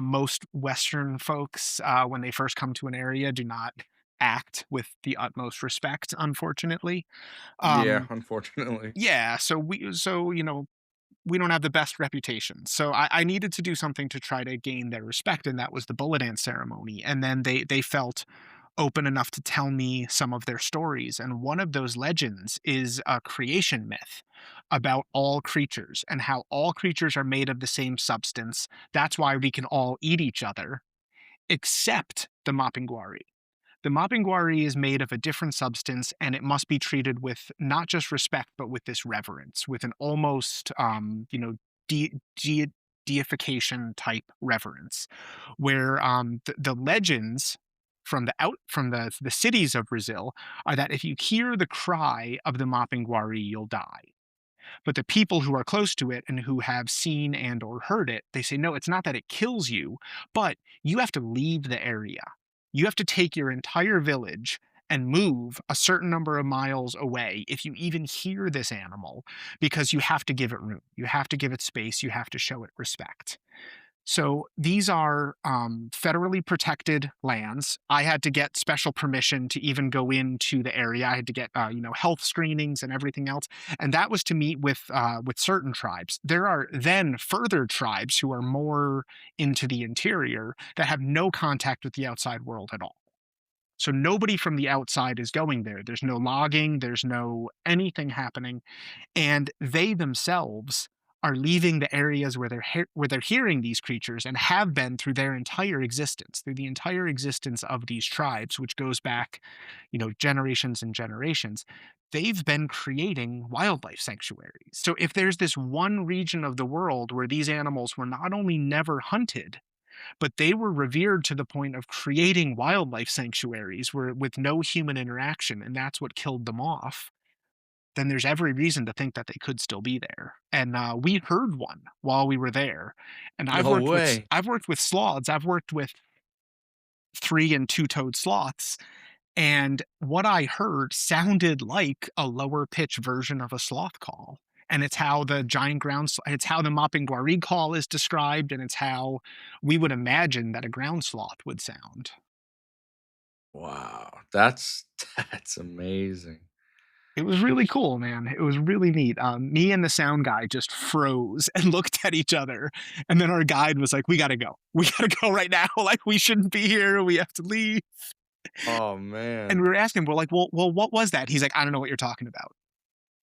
Most Western folks, when they first come to an area, do not act with the utmost respect, unfortunately. Yeah, Um, unfortunately. yeah, we don't have the best reputation. So I needed to do something to try to gain their respect, and that was the bullet ant ceremony. And then they felt open enough to tell me some of their stories. And one of those legends is a creation myth about all creatures and how all creatures are made of the same substance. That's why we can all eat each other, except the Mapinguari. The Mapinguari is made of a different substance, and it must be treated with not just respect, but with this reverence, with an almost, de- de- deification type reverence, where the legends from the cities of Brazil are that if you hear the cry of the Mapinguari, you'll die. But the people who are close to it and who have seen and or heard it, they say, no, it's not that it kills you, but you have to leave the area. You have to take your entire village and move a certain number of miles away if you even hear this animal, because you have to give it room. You have to give it space. You have to show it respect. So these are federally protected lands. I had to get special permission to even go into the area. I had to get health screenings and everything else, and that was to meet with certain tribes. There are then further tribes who are more into the interior that have no contact with the outside world at all. So nobody from the outside is going there. There's no logging. There's no anything happening, and they themselves are leaving the areas where where they're hearing these creatures and have been through their entire existence, through the entire existence of these tribes, which goes back, generations and generations. They've been creating wildlife sanctuaries. So if there's this one region of the world where these animals were not only never hunted, but they were revered to the point of creating wildlife sanctuaries where with no human interaction, and that's what killed them off. then there's every reason to think that they could still be there. And we heard one while we were there. And No way. I've worked with sloths. I've worked with 3 and 2-toed sloths, and what I heard sounded like a lower pitch version of a sloth call. And it's how the it's how the Mapinguari call is described, and it's how we would imagine that a ground sloth would sound. Wow. That's amazing. It was really cool, man. It was really neat. Me and the sound guy just froze and looked at each other. And then our guide was like, "We got to go. We got to go right now. Like, we shouldn't be here. We have to leave." Oh And man. we were asking, we're like, well, what was that? He's like, "I don't know what you're talking about."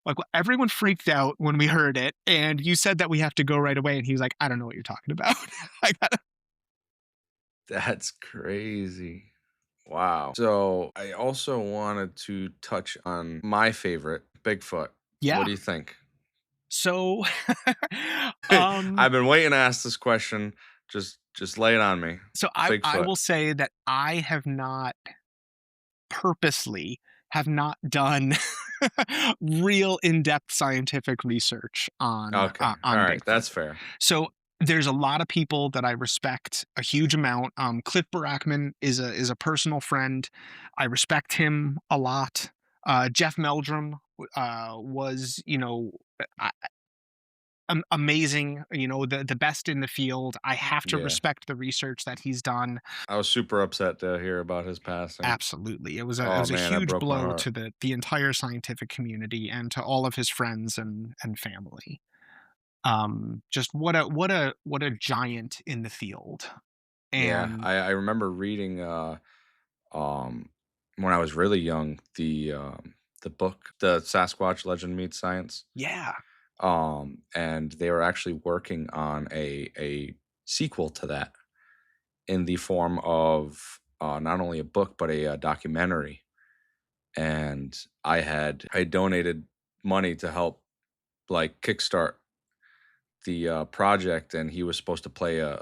Like, everyone freaked out when we heard it. And you said that we have to go right away. And he was like, "I don't know what you're talking about." I got That's crazy. Wow. So I also wanted to touch on my favorite, Bigfoot. What Yeah. do you think? So, um, I've been waiting to ask this question. Just lay it on me. so I Bigfoot. will say that I have not purposely have not done real in-depth scientific research Okay. All on right. Bigfoot. That's fair. So there's a lot of people that I respect a huge amount. Cliff Barackman is a personal friend. I respect him a lot. Jeff Meldrum was, amazing. The best in the field. I have to Yeah. respect the research that he's done. I was super upset to hear about his passing. Absolutely. It Oh was a man, that huge broke my blow heart. to the entire scientific community and to all of his friends and family. Just what a giant in the field. Yeah, And I remember reading um when I was really young the book The Sasquatch Legend Meets Science. yeah, And they were actually working on a sequel to that in the form of not only a book but a documentary. And I donated money to help like kickstart the project, and he was supposed to play a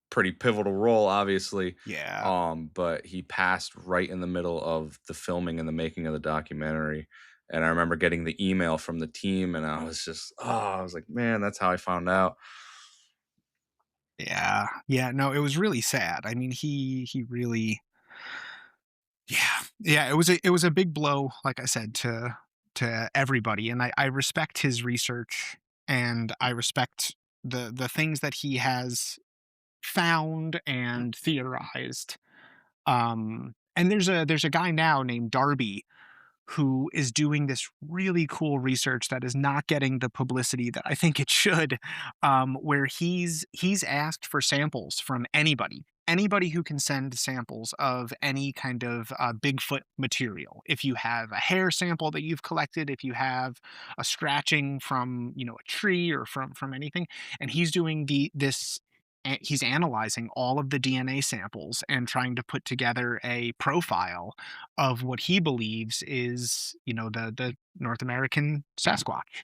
pretty pivotal role, obviously. yeah, But he passed right in the middle of the filming and the making of the documentary. And I remember getting the email from the team, and I was just, I was like, man, that's how I found out. yeah, yeah. No, it was really sad. I mean, he really, yeah, yeah. It was a big blow, like I said, to everybody. And I respect his research, and I respect the things that he has found and theorized. And there's a guy now named Darby who is doing this really cool research that is not getting the publicity that I think it should, where he's asked for samples from anybody who can send samples of any kind of Bigfoot material. If you have a hair sample that you've collected, if you have a scratching from a tree or from anything, and he's doing he's analyzing all of the DNA samples and trying to put together a profile of what he believes is, the North American Sasquatch.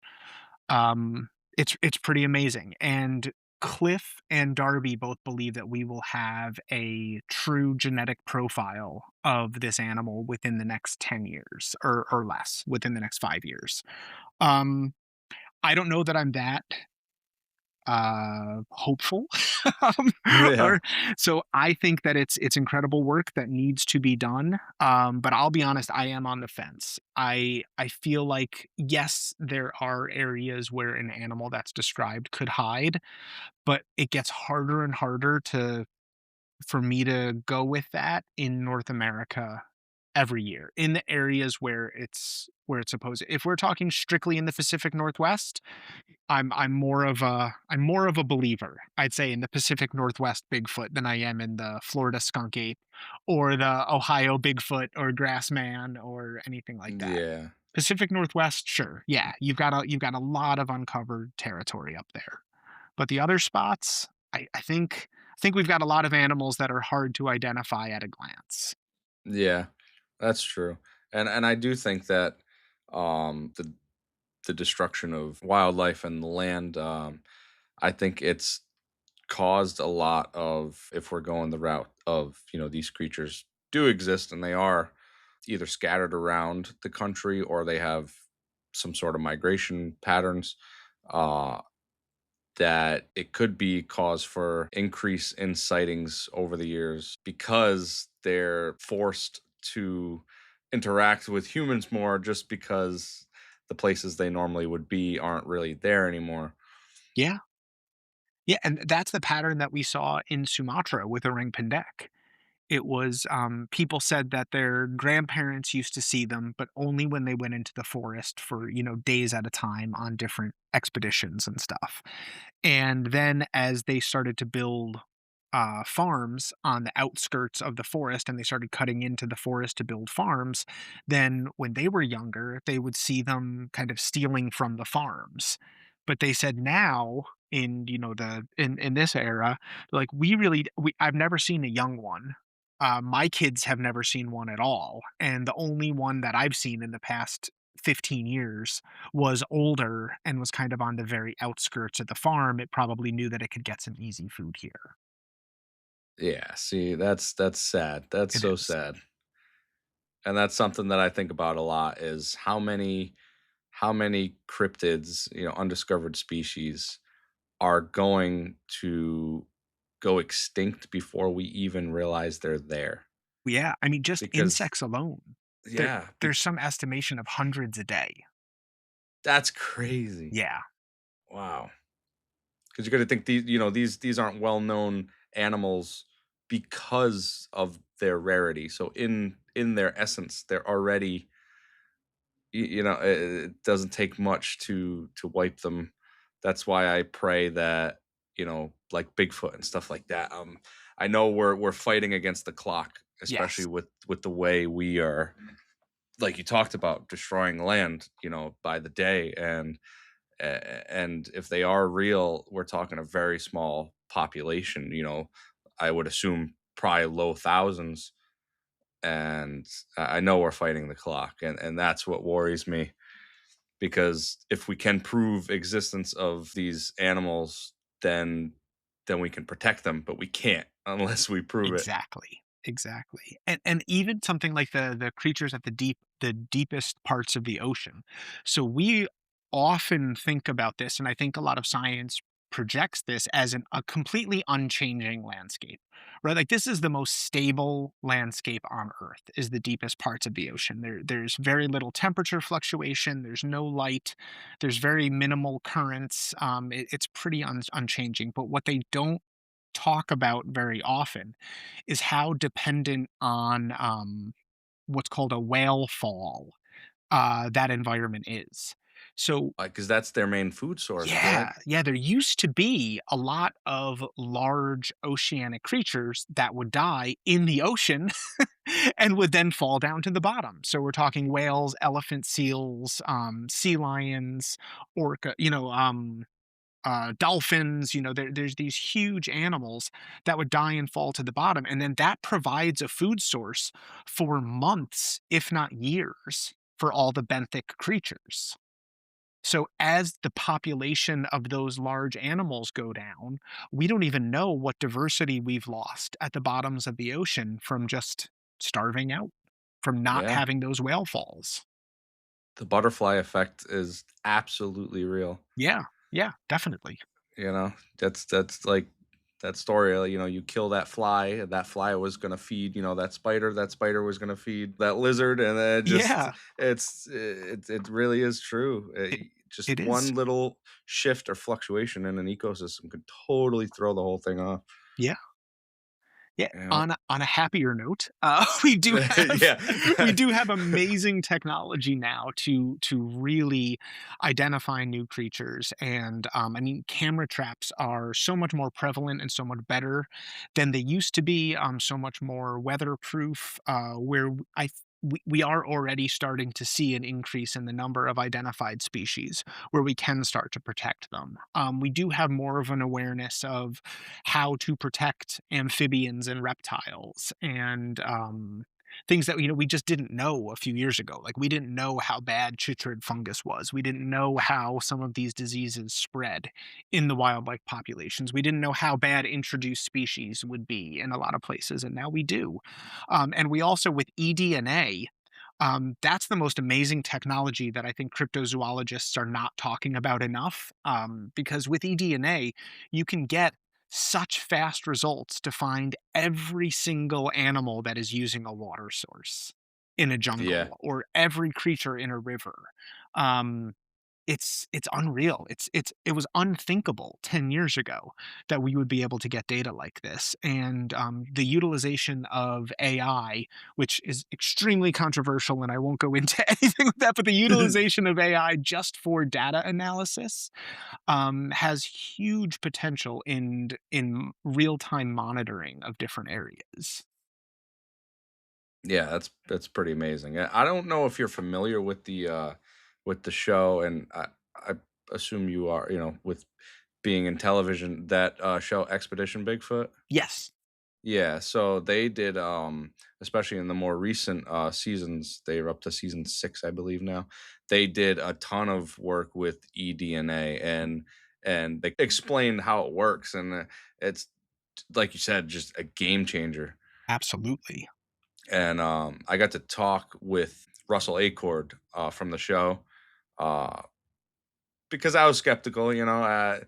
It's pretty amazing. And Cliff and Darby both believe that we will have a true genetic profile of this animal within the next 10 years or less, within the next 5 years. Um, I don't know that I'm that hopeful. Yeah. Or so I think that it's incredible work that needs to be done. But I'll be honest, I am on the fence. I feel like, yes, there are areas where an animal that's described could hide, but it gets harder and harder to for me to go with that in North America every year in the areas where it's supposed. If we're talking strictly in the Pacific Northwest, I'm more of a believer, I'd say, in the Pacific Northwest Bigfoot than I am in the Florida skunk ape or the Ohio Bigfoot or grassman or anything like that. Yeah. Pacific Northwest, sure. Yeah, you've got a lot of uncovered territory up there. But the other spots, I think we've got a lot of animals that are hard to identify at a glance. Yeah. That's true. And I do think that the destruction of wildlife and the land, I think it's caused a lot of, if we're going the route of, these creatures do exist and they are either scattered around the country or they have some sort of migration patterns. Uh, that it could be cause for increase in sightings over the years because they're forced to interact with humans more just because the places they normally would be aren't really there anymore. Yeah. Yeah, and that's the pattern that we saw in Sumatra with orang pendek. It was, people said that their grandparents used to see them, but only when they went into the forest for, days at a time on different expeditions and stuff. And then as they started to build farms on the outskirts of the forest and they started cutting into the forest to build farms, then when they were younger, they would see them kind of stealing from the farms. But they said now in in this era, like I've never seen a young one. My kids have never seen one at all, and the only one that I've seen in the past 15 years was older and was kind of on the very outskirts of the farm. It probably knew that it could get some easy food here. Yeah, see, that's sad. That's It so is. sad. And that's something that I think about a lot is how many cryptids, undiscovered species are going to go extinct before we even realize they're there. Yeah, I mean, just Because insects alone. There yeah, there's some estimation of hundreds a day. that's crazy. Yeah. Wow. Because you got to think these aren't well-known animals because of their rarity. So in their essence, they're already it doesn't take much to wipe them. That's why I pray that like Bigfoot and stuff like that. I know we're fighting against the clock, especially Yes. with the way we are, like you talked about, destroying land, by the day. And if they are real, we're talking a very small population. I would assume probably low thousands. And I know we're fighting the clock, and that's what worries me, because if we can prove existence of these animals, then we can protect them, but we can't unless we prove it. Exactly, exactly. And even something like the creatures at the deepest parts of the ocean. So we often think about this, and I think a lot of science projects this as a completely unchanging landscape, right? Like this is the most stable landscape on Earth, is the deepest parts of the ocean. There's very little temperature fluctuation. There's no light. There's very minimal currents. It's pretty unchanging. But what they don't talk about very often is how dependent on what's called a whale fall that environment is. So Because that's their main food source, yeah, correct? yeah, there used to be a lot of large oceanic creatures that would die in the ocean and would then fall down to the bottom. So we're talking whales, elephant seals, sea lions, orca, dolphins, there's these huge animals that would die and fall to the bottom. And then that provides a food source for months, if not years, for all the benthic creatures. So as the population of those large animals go down, we don't even know what diversity we've lost at the bottoms of the ocean from just starving out, from not Yeah, having those whale falls. the butterfly effect is absolutely real. Yeah, yeah, definitely. That's like that story. You kill that fly, and that fly was gonna feed that spider was gonna feed that lizard, and then Yeah, it really is true. it, Just it is. one little shift or fluctuation in an ecosystem could totally throw the whole thing off. Yeah. Yeah, you know on a happier note, we do have yeah. we do have amazing technology now to really identify new creatures, and, I mean, camera traps are so much more prevalent and so much better than they used to be, so much more weatherproof, where we are already starting to see an increase in the number of identified species where we can start to protect them. We do have more of an awareness of how to protect amphibians and reptiles and things that we just didn't know a few years ago. Like we didn't know how bad chytrid fungus was. We didn't know how some of these diseases spread in the wildlife populations. We didn't know how bad introduced species would be in a lot of places, and now we do. And we also, with eDNA, That's the most amazing technology that I think cryptozoologists are not talking about enough. Because with eDNA, you can get such fast results to find every single animal that is using a water source in a Yeah. jungle or every creature in a river. Um, it's unreal. It was unthinkable 10 years ago that we would be able to get data like this. And the utilization of AI, which is extremely controversial, and I won't go into anything with that, but the utilization of AI just for data analysis has huge potential in real time monitoring of different areas. Yeah, that's pretty amazing. I don't know if you're familiar with the show, and I assume you are, with being in television, that show Expedition Bigfoot. Yes, Yeah, so they did, especially in the more recent seasons, they're up to season 6, I believe now. They did a ton of work with eDNA, and they explained how it works, and it's like you said, just a game changer. absolutely. And I got to talk with Russell Acord from the show, uh, because I was skeptical. I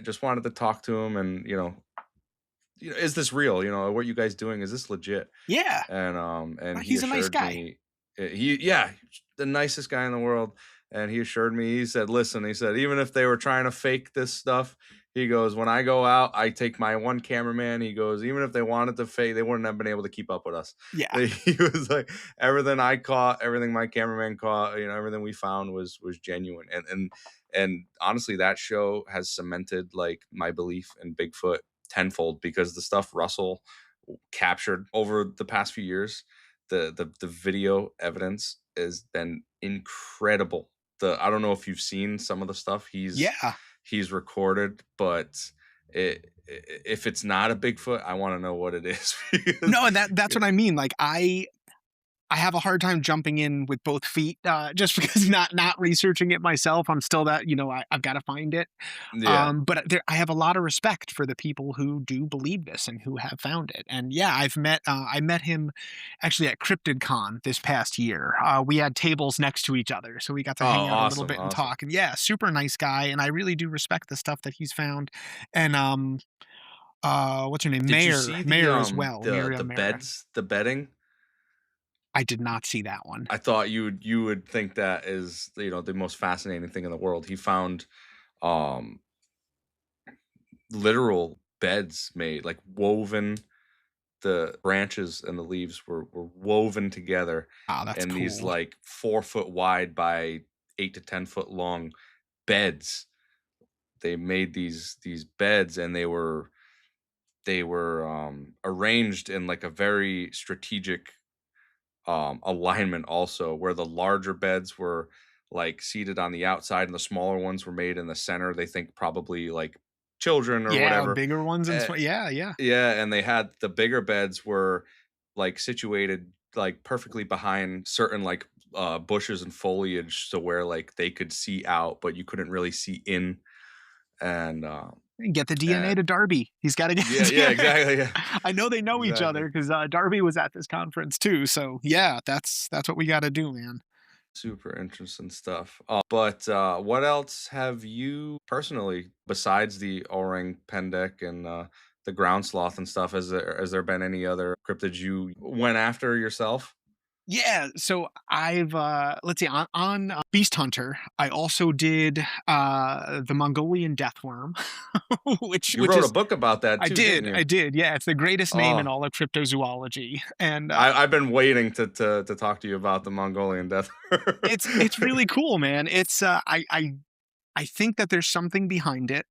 just wanted to talk to him, and is this real? What you guys doing? Is this legit? Yeah, And he he's a nice assured guy. me, yeah, the nicest guy in the world. And he assured me, he said, listen, he said, even if they were trying to fake this stuff, he goes, when I go out, I take my one cameraman. He goes, even if they wanted to fake, they wouldn't have been able to keep up with us. Yeah. He was like, everything I caught, everything my cameraman caught, everything we found was genuine. And honestly, that show has cemented like my belief in Bigfoot tenfold, because the stuff Russell captured over the past few years, the video evidence has been incredible. I don't know if you've seen some of the stuff Yeah. he's recorded, but if it's not a Bigfoot, I want to know what it is. Because No, and that's what I mean. Like I have a hard time jumping in with both feet, just because not researching it myself. I'm still that, I've got to find it. yeah. I have a lot of respect for the people who do believe this and who have found it. And yeah, I met him actually at CryptidCon this past year. We had tables next to each other, so we got Oh, to hang out a little awesome, bit and awesome. talk. And yeah, super nice guy. And I really do respect the stuff that he's found. And what's her name? Did you see the Mayor as well, the Miriam Mara. beds, the bedding? I did not see that one. I thought you would think that is, the most fascinating thing in the world. He found um literal beds made, like woven. The branches and the leaves were woven together Wow, that's in these cool. like 4 foot wide by 8 to 10 foot long beds. They made these beds, and they were arranged in like a very strategic alignment, also, where the larger beds were like seated on the outside and the smaller ones were made in the center. They think probably like children or Yeah, whatever. bigger ones and Eh, yeah, yeah. yeah, and they had the bigger beds were like situated like perfectly behind certain like bushes and foliage, so where like they could see out but you couldn't really see in. And Get the and DNA to Darby. He's got to get yeah, yeah, exactly, yeah. I know they know each Exactly. other because Darby was at this conference too. So yeah, that's what we got to do, man. Super interesting stuff. But what else have you personally, besides the orang pendek and the ground sloth and stuff? Has there been any other cryptids you went after yourself? Yeah, so I've let's see, on Beast Hunter, I also did the Mongolian deathworm, You which wrote a is book about that too, didn't I you? did. Yeah, it's the greatest name in Oh, all of cryptozoology. And I've been waiting to talk to you about the Mongolian death. it's really cool, man. It's I think that there's something behind it.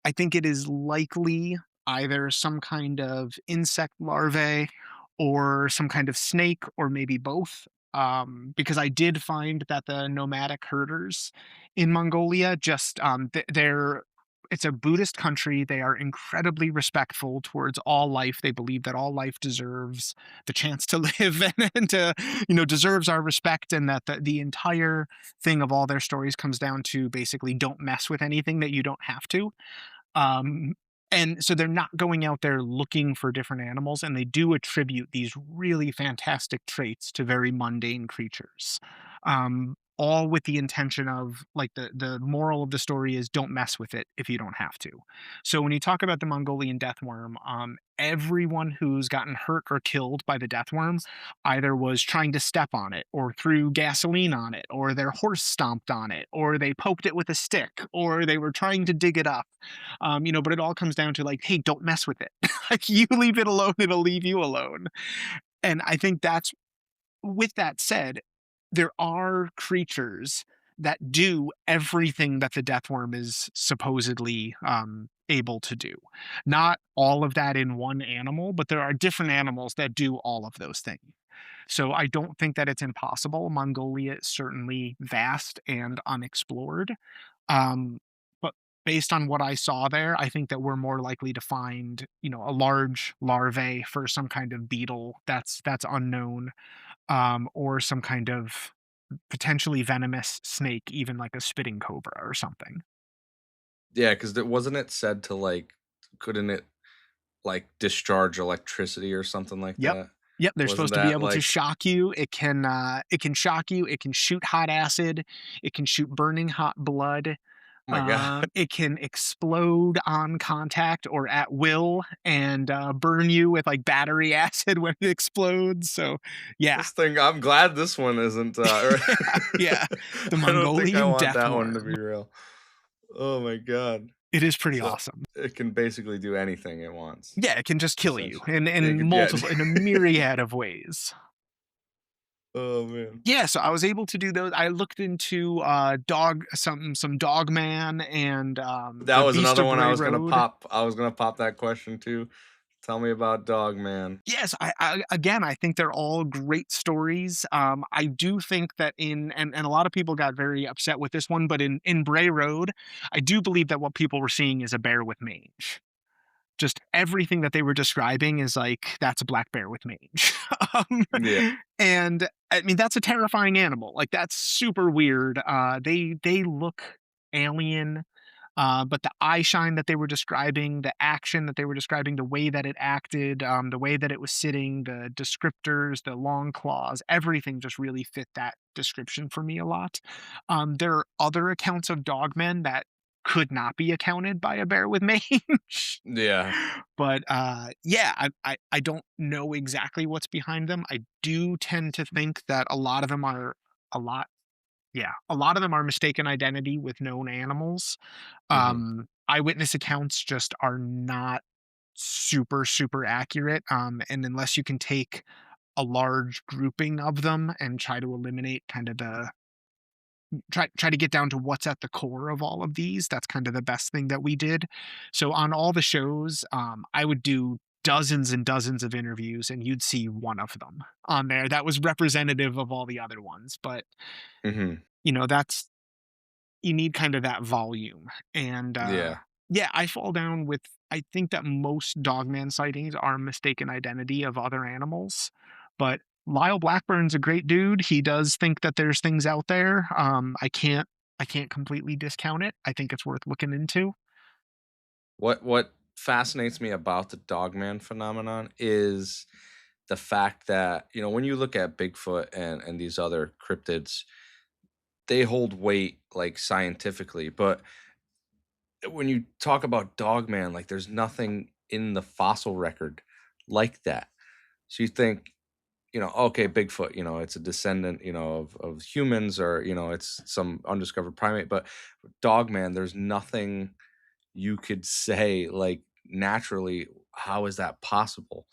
I think it is likely either some kind of insect larvae or some kind of snake or maybe both. Because I did find that the nomadic herders in Mongolia just they're it's a Buddhist country. They are incredibly respectful towards all life. They believe that all life deserves the chance to live and to, deserves our respect, and that the entire thing of all their stories comes down to basically don't mess with anything that you don't have to. Um, And so they're not going out there looking for different animals, and they do attribute these really fantastic traits to very mundane creatures. All with the intention of, like, the moral of the story is don't mess with it if you don't have to. So when you talk about the Mongolian deathworm, everyone who's gotten hurt or killed by the deathworm either was trying to step on it or threw gasoline on it or their horse stomped on it or they poked it with a stick or they were trying to dig it up. But it all comes down to, like, hey, don't mess with it. Like, you leave it alone, it'll leave you alone. And I think that's, with that said, there are creatures that do everything that the deathworm is supposedly able to do. Not all of that in one animal, but there are different animals that do all of those things. So I don't think that it's impossible. Mongolia is certainly vast and unexplored. But based on what I saw there, I think that we're more likely to find, a large larvae for some kind of beetle that's unknown, or some kind of potentially venomous snake, even like a spitting cobra or something. Yeah, because wasn't it said to like, couldn't it like discharge electricity or something like Yep. that? Yep, they're Wasn't supposed to be that able to like, shock you. It can shock you, it can shoot hot acid, it can shoot burning hot blood. oh my God, It can explode on contact or at will and burn you with like battery acid when it explodes. So, yeah, this thing, I'm glad this one isn't, yeah, the I don't think I Mongolian want that one to deathworm. be real. Oh my God. It is pretty So awesome. it can basically do anything it wants, Yeah, it can just kill you essentially. in Yeah. multiple, in a myriad of ways. Oh man. Yeah, so I was able to do those. I looked into some Dog Man and That the was Beast another of one I Bray was gonna Road. pop. I was gonna pop that question too. Tell me about Dog Man. Yes, I again, I think they're all great stories. I do think that and a lot of people got very upset with this one, but in Bray Road, I do believe that what people were seeing is a bear with mange. Just everything that they were describing is like, that's a black bear with mange. um, Yeah. and I mean, that's a terrifying animal. Like, that's super weird. They look alien. But the eye shine that they were describing, the action that they were describing, the way that it acted, the way that it was sitting, the descriptors, the long claws, everything just really fit that description for me a lot. There are other accounts of dogmen that could not be accounted by a bear with mange. Yeah. But yeah, I don't know exactly what's behind them. I do tend to think that a lot of them are a lot yeah, a lot of them are mistaken identity with known animals. Hmm. Eyewitness accounts just are not super, super accurate. And unless you can take a large grouping of them and try to eliminate kind of try to get down to what's at the core of all of these, that's kind of the best thing that we did. So on all the shows, I would do dozens and dozens of interviews, and you'd see one of them on there that was representative of all the other ones. But Hmm. that's, you need kind of that volume. And Yeah. yeah, I fall down with, I think that most dogman sightings are mistaken identity of other animals. But Lyle Blackburn's a great dude. He does think that there's things out there. I can't completely discount it. I think it's worth looking into. What fascinates me about the Dogman phenomenon is the fact that, when you look at Bigfoot and these other cryptids, they hold weight like scientifically, but when you talk about Dogman, like there's nothing in the fossil record like that. So you think, okay, Bigfoot, it's a descendant, of humans, or, it's some undiscovered primate, but Dogman, there's nothing you could say like naturally, how is that possible?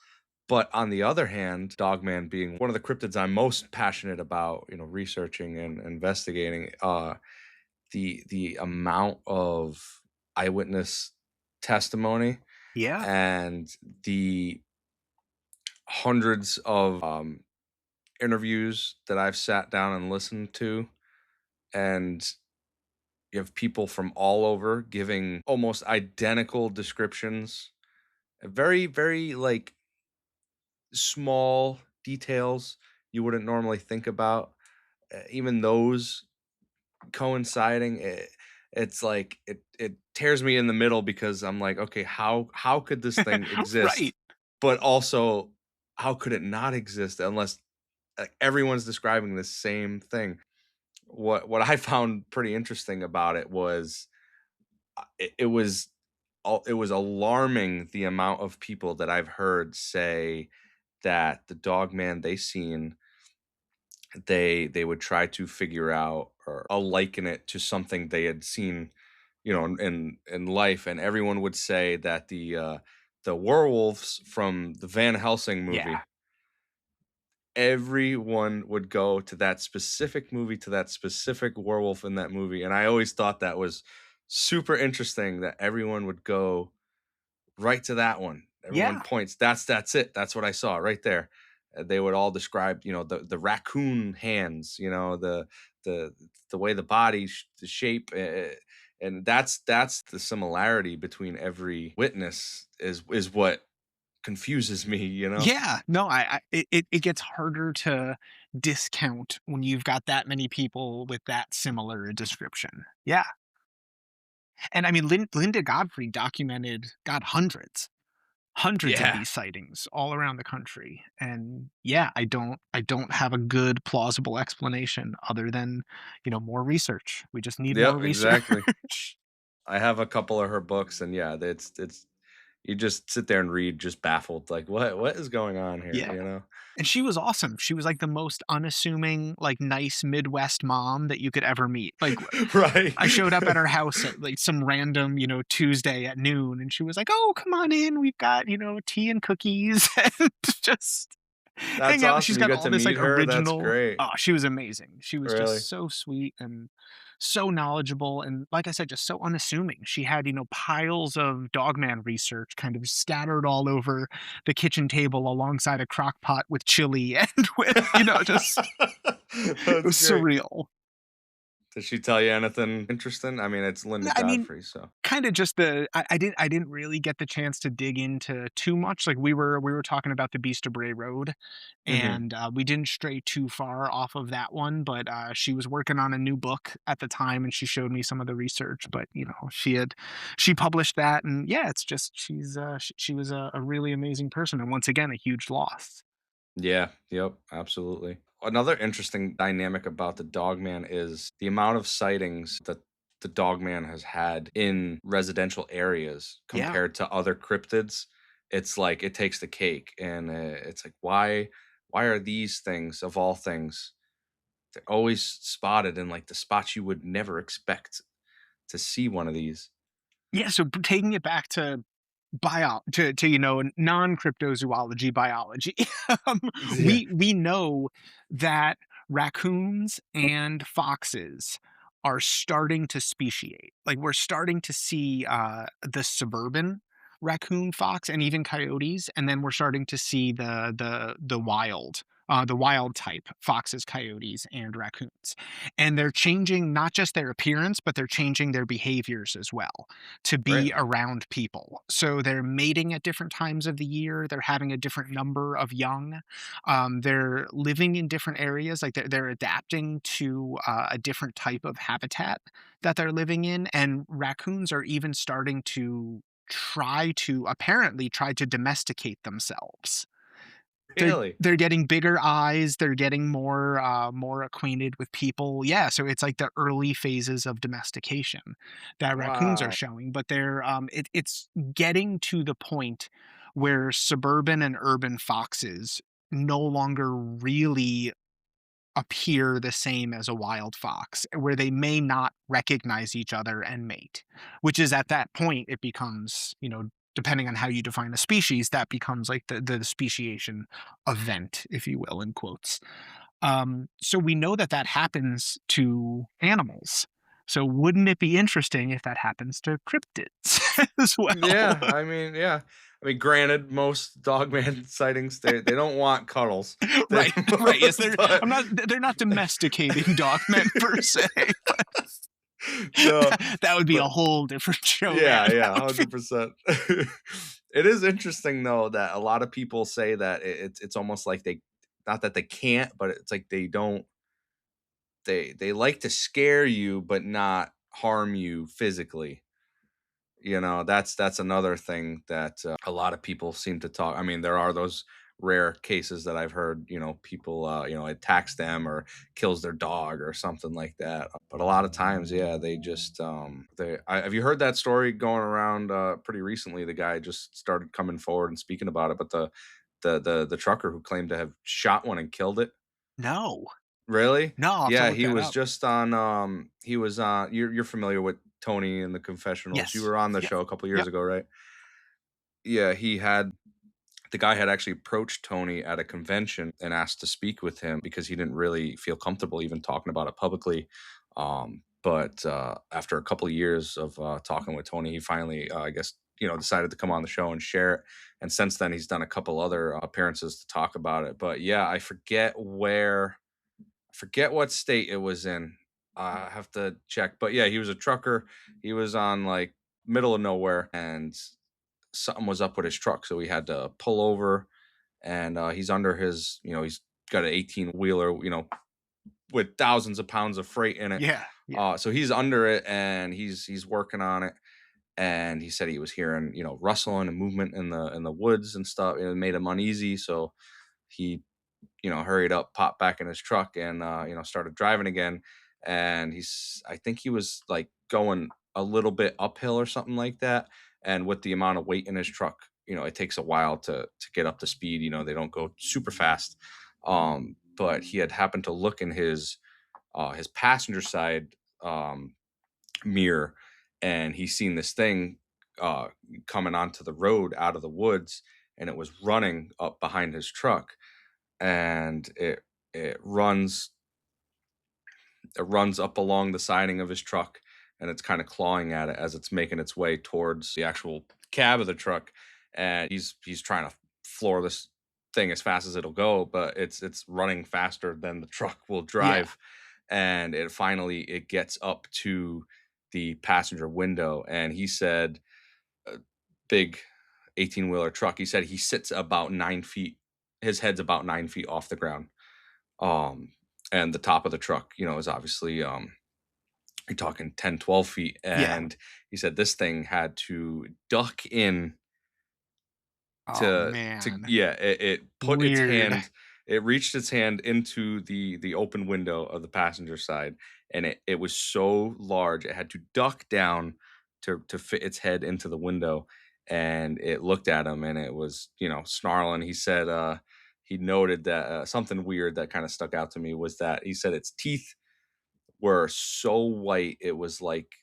But on the other hand, Dogman being one of the cryptids I'm most passionate about, researching and investigating, the amount of eyewitness testimony Yeah. and the hundreds of interviews that I've sat down and listened to, and you have people from all over giving almost identical descriptions, very, very like small details you wouldn't normally think about, even those coinciding. it's like it tears me in the middle because I'm like, okay, how could this thing exist? Right. But also, how could it not exist unless everyone's describing the same thing? What I found pretty interesting about it was it was it was alarming the amount of people that I've heard say that the dog man they seen, they would try to figure out or liken it to something they had seen, in life, and everyone would say that the werewolves from the Van Helsing Yeah. movie, everyone would go to that specific movie, to that specific werewolf in that movie, and I always thought that was super interesting that everyone would go right to that one. Everyone Yeah. points. That's it. That's what I saw right there. They would all describe, the raccoon hands, the the way the body, the shape, and that's the similarity between every witness is what confuses me. Yeah, no, it gets harder to discount when you've got that many people with that similar a description. Yeah, and I mean, Linda Godfrey got hundreds of Yeah, these sightings all around the country, and yeah, I don't have a good plausible explanation other than, more research. We just need more yep, research. exactly. I have a couple of her books, and yeah, it's you just sit there and read, just baffled, like what is going on here, Yeah. And she was awesome. She was like the most unassuming, like nice Midwest mom that you could ever meet. Like Right. I showed up at her house at like some random, Tuesday at noon, and she was like, "Oh, come on in. We've got, tea and cookies and just That's hang out." She's awesome. You got got all to this like meet her. That's original. great. Oh, she was amazing. She was Really. just so sweet and so knowledgeable. And like I said, just so unassuming. She had, piles of Dogman research kind of scattered all over the kitchen table alongside a crock pot with chili and with, just it That's was great. surreal. Did she tell you anything interesting? I mean, it's Linda I mean, Godfrey, so. kinda just I didn't really get the chance to dig into too much, like, we were talking about the Beast of Bray Road, Mhm. and, we didn't stray too far off of that one, but, she was working on a new book at the time, and she showed me some of the research, but, she published that, and yeah, it's just she was a really amazing person, and once again, a huge loss. Yeah, yep, absolutely. Another interesting dynamic about the Dogman is the amount of sightings that the Dogman has had in residential areas Yeah. compared to other cryptids. It's like it takes the cake, and it's like why are these things of all things they're always spotted in like the spots you would never expect to see one of these. Yeah, so taking it back to to non-cryptozoology biology. um, Yeah, we know that raccoons and foxes are starting to speciate. Like we're starting to see the suburban raccoon, fox, and even coyotes, and then we're starting to see the wild type foxes, coyotes, and raccoons. And they're changing not just their appearance, but they're changing their behaviors as well to be really. around people. So they're mating at different times of the year. They're having a different number of young. They're living in different areas. Like they're adapting to a different type of habitat that they're living in. And raccoons are even starting to apparently try to domesticate themselves. they're Really? they're getting bigger eyes, they're getting more acquainted with people. Yeah, so it's like the early phases of domestication that raccoons are Wow. showing, but it's getting to the point where suburban and urban foxes no longer really appear the same as a wild fox, where they may not recognize each other and mate, which is at that point, it becomes, depending on how you define a species, that becomes like the speciation event, if you will, in quotes. So we know that that happens to animals. So wouldn't it be interesting if that happens to cryptids as well? Yeah, I mean, yeah. I mean, granted, most dogman sightings they don't want cuddles. They Right, right. Yes, but they're not domesticating dogmen per se. no, That would be a but whole different show, man. yeah, That yeah, would be 100%. It is interesting though that a lot of people say that it's almost like they, not that they can't, but it's like they don't, they like to scare you, but not harm you physically. That's another thing that a lot of people seem to talk. I mean, there are those rare cases that I've heard, people, attacks them or kills their dog or something like that. But a lot of times, yeah, they just, have you heard that story going around pretty recently? The guy just started coming forward and speaking about it, but the trucker who claimed to have shot one and killed it. No. Really? No, I'll have to Yeah, look he that was up. just on, he was on, you're familiar with Tony and the Confessionals. You Yes. were on the Yep. show a couple years Yep. ago, right? Yeah, the guy had actually approached Tony at a convention and asked to speak with him because he didn't really feel comfortable even talking about it publicly. But after a couple of years of talking with Tony, he finally, I guess, decided to come on the show and share it. And since then, he's done a couple other appearances to talk about it. But yeah, I forget what state it was in. I have to check. But yeah, he was a trucker. He was on like middle of nowhere, and something was up with his truck, so he had to pull over. And he's under his, he's got an 18 wheeler, with thousands of pounds of freight in it. Yeah. Yeah. So he's under it, and he's working on it. And he said he was hearing, rustling and movement in the woods and stuff. It made him uneasy, so he, hurried up, popped back in his truck, and started driving again. And I think he was like going a little bit uphill or something like that. And with the amount of weight in his truck, it takes a while to get up to speed. They don't go super fast. But he had happened to look in his passenger side mirror, and he seen this thing coming onto the road out of the woods, and it was running up behind his truck. And it runs it runs up along the siding of his truck, and it's kind of clawing at it as it's making its way towards the actual cab of the truck. And he's trying to floor this thing as fast as it'll go, but it's running faster than the truck will Yeah. drive. And it gets up to the passenger window, and he said, big 18 wheeler truck, he said he sits about 9 feet, his head's about 9 feet off the ground. um and the top of the truck, is obviously, you're talking 10, 12 feet. Yeah. And he said this thing had to duck in Oh, to man. yeah, it put its Weird. hand, it reached its hand into the open window of the passenger side. And it was so large, it had to duck down to fit its head into the window. And it looked at him, and it was, snarling. He said, he noted that something weird that kind of stuck out to me was that he said its teeth were so white, it was like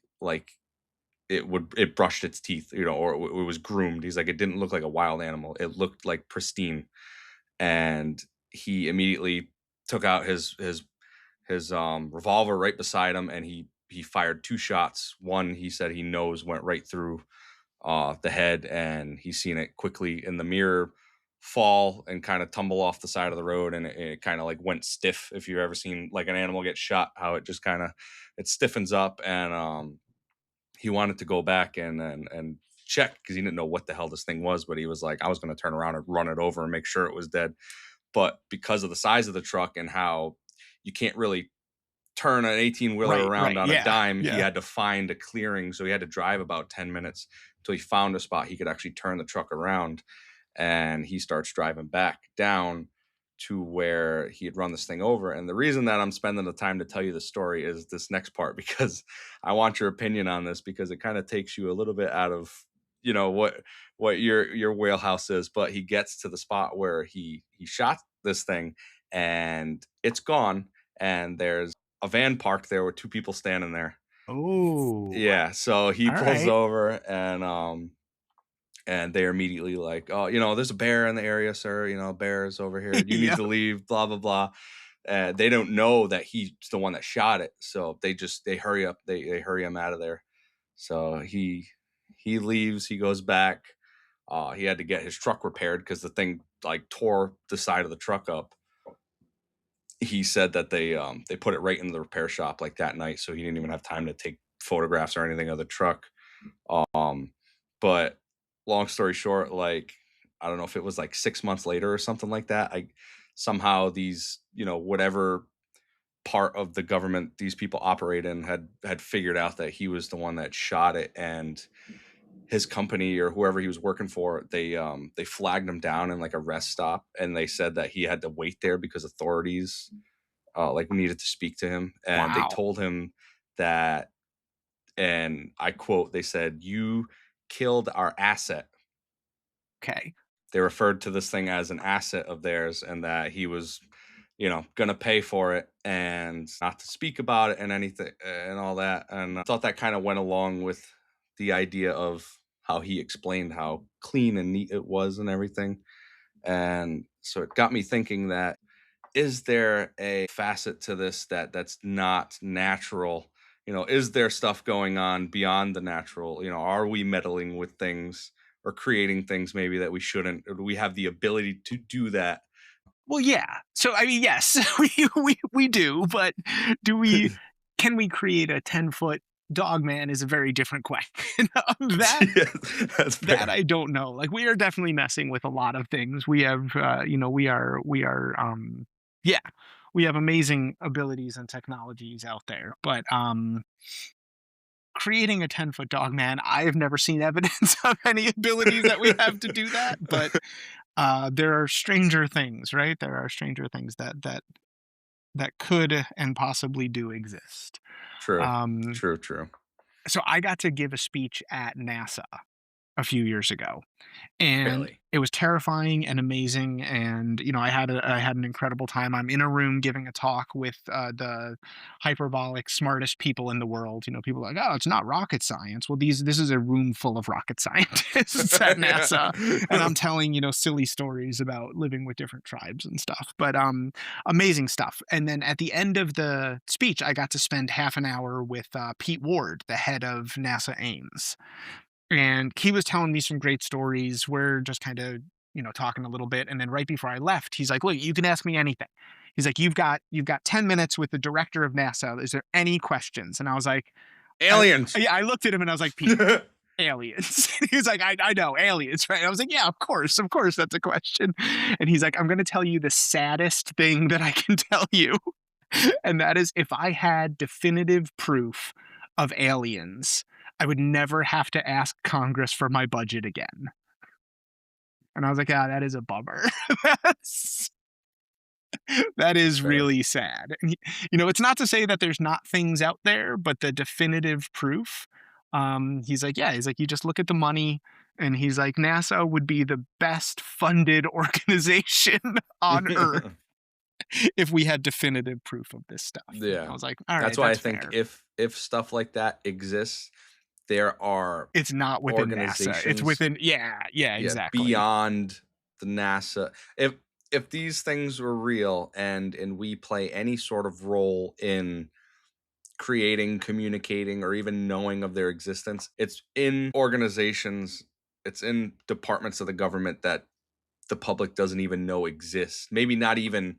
it brushed its teeth, or it was groomed. He's like, it didn't look like a wild animal, it looked like pristine. And he immediately took out his revolver right beside him, and he fired two shots. One, he said he knows, went right through the head, and he's seen it quickly in the mirror fall and kind of tumble off the side of the road. And it kind of like went stiff. If you've ever seen like an animal get shot, how it just kind of, it stiffens up. And he wanted to go back and check, because he didn't know what the hell this thing was. But he was like, I was going to turn around and run it over and make sure it was dead. But because of the size of the truck and how you can't really turn an 18 wheeler Right. around Right. on a Yeah. dime, he Yeah. had to find a clearing. So he had to drive about 10 minutes until he found a spot he could actually turn the truck around. And he starts driving back down to where he had run this thing over. And the reason that I'm spending the time to tell you the story is this next part, because I want your opinion on this, because it kind of takes you a little bit out of, what your wheelhouse is. But he gets to the spot where he shot this thing, and it's gone. And there's a van parked there with two people standing there. Oh, Yeah. So he all pulls right. over, and they're immediately like, oh, there's a bear in the area, sir. Bears over here. You need Yeah. to leave, blah, blah, blah. They don't know that he's the one that shot it. So they hurry up. They hurry him out of there. So he leaves, he goes back. He had to get his truck repaired because the thing like tore the side of the truck up. He said that they put it right in the repair shop like that night. So he didn't even have time to take photographs or anything of the truck. But long story short, like, I don't know if it was like 6 months later or something like that, I somehow these, whatever part of the government these people operate in had figured out that he was the one that shot it, and his company or whoever he was working for, they flagged him down in like a rest stop, and they said that he had to wait there because authorities like needed to speak to him, and they Wow. told him that, and I quote, they said, "You killed our asset." Okay. They referred to this thing as an asset of theirs, and that he was, gonna pay for it and not to speak about it and anything and all that. And I thought that kind of went along with the idea of how he explained how clean and neat it was and everything. And so it got me thinking that, is there a facet to this that's not natural? Is there stuff going on beyond the natural? Are we meddling with things or creating things maybe that we shouldn't? Or do we have the ability to do that? Well, yeah. So I mean, yes, we do, but can we create a 10-foot dog man is a very different question. that Yeah, that's fair. that I don't know. Like, we are definitely messing with a lot of things. We have yeah, we have amazing abilities and technologies out there, but creating a 10-foot dog man, I have never seen evidence of any abilities that we have to do that, but there are stranger things, right? There are stranger things that could and possibly do exist. True. Um, True. so I got to give a speech at NASA a few years ago, and Really? it was terrifying and amazing. And I had an incredible time. I'm in a room giving a talk with the hyperbolic smartest people in the world. People are like, oh, it's not rocket science. Well, this is a room full of rocket scientists at NASA, and I'm telling silly stories about living with different tribes and stuff. But amazing stuff. And then at the end of the speech, I got to spend half an hour with Pete Ward, the head of NASA Ames. And he was telling me some great stories. We're just kind of, talking a little bit. And then right before I left, he's like, look, you can ask me anything. He's like, you've got 10 minutes with the director of NASA. Is there any questions? And I was like, Aliens. I looked at him and I was like, Pete, aliens. He was like, I know, aliens, right? I was like, yeah, of course, that's a question. And he's like, I'm going to tell you the saddest thing that I can tell you. And that is, if I had definitive proof of aliens, I would never have to ask Congress for my budget again. And I was like, that is a bummer. That is Fair. really sad. And, it's not to say that there's not things out there, but the definitive proof, he's like, you just look at the money, and he's like, NASA would be the best funded organization on Earth if we had definitive proof of this stuff. Yeah. I was like, all right, That's why I fair. think if stuff like that exists, there are It's not within NASA. It's within, exactly. Beyond the NASA. If these things were real and we play any sort of role in creating, communicating, or even knowing of their existence, it's in organizations, it's in departments of the government that the public doesn't even know exist. Maybe not even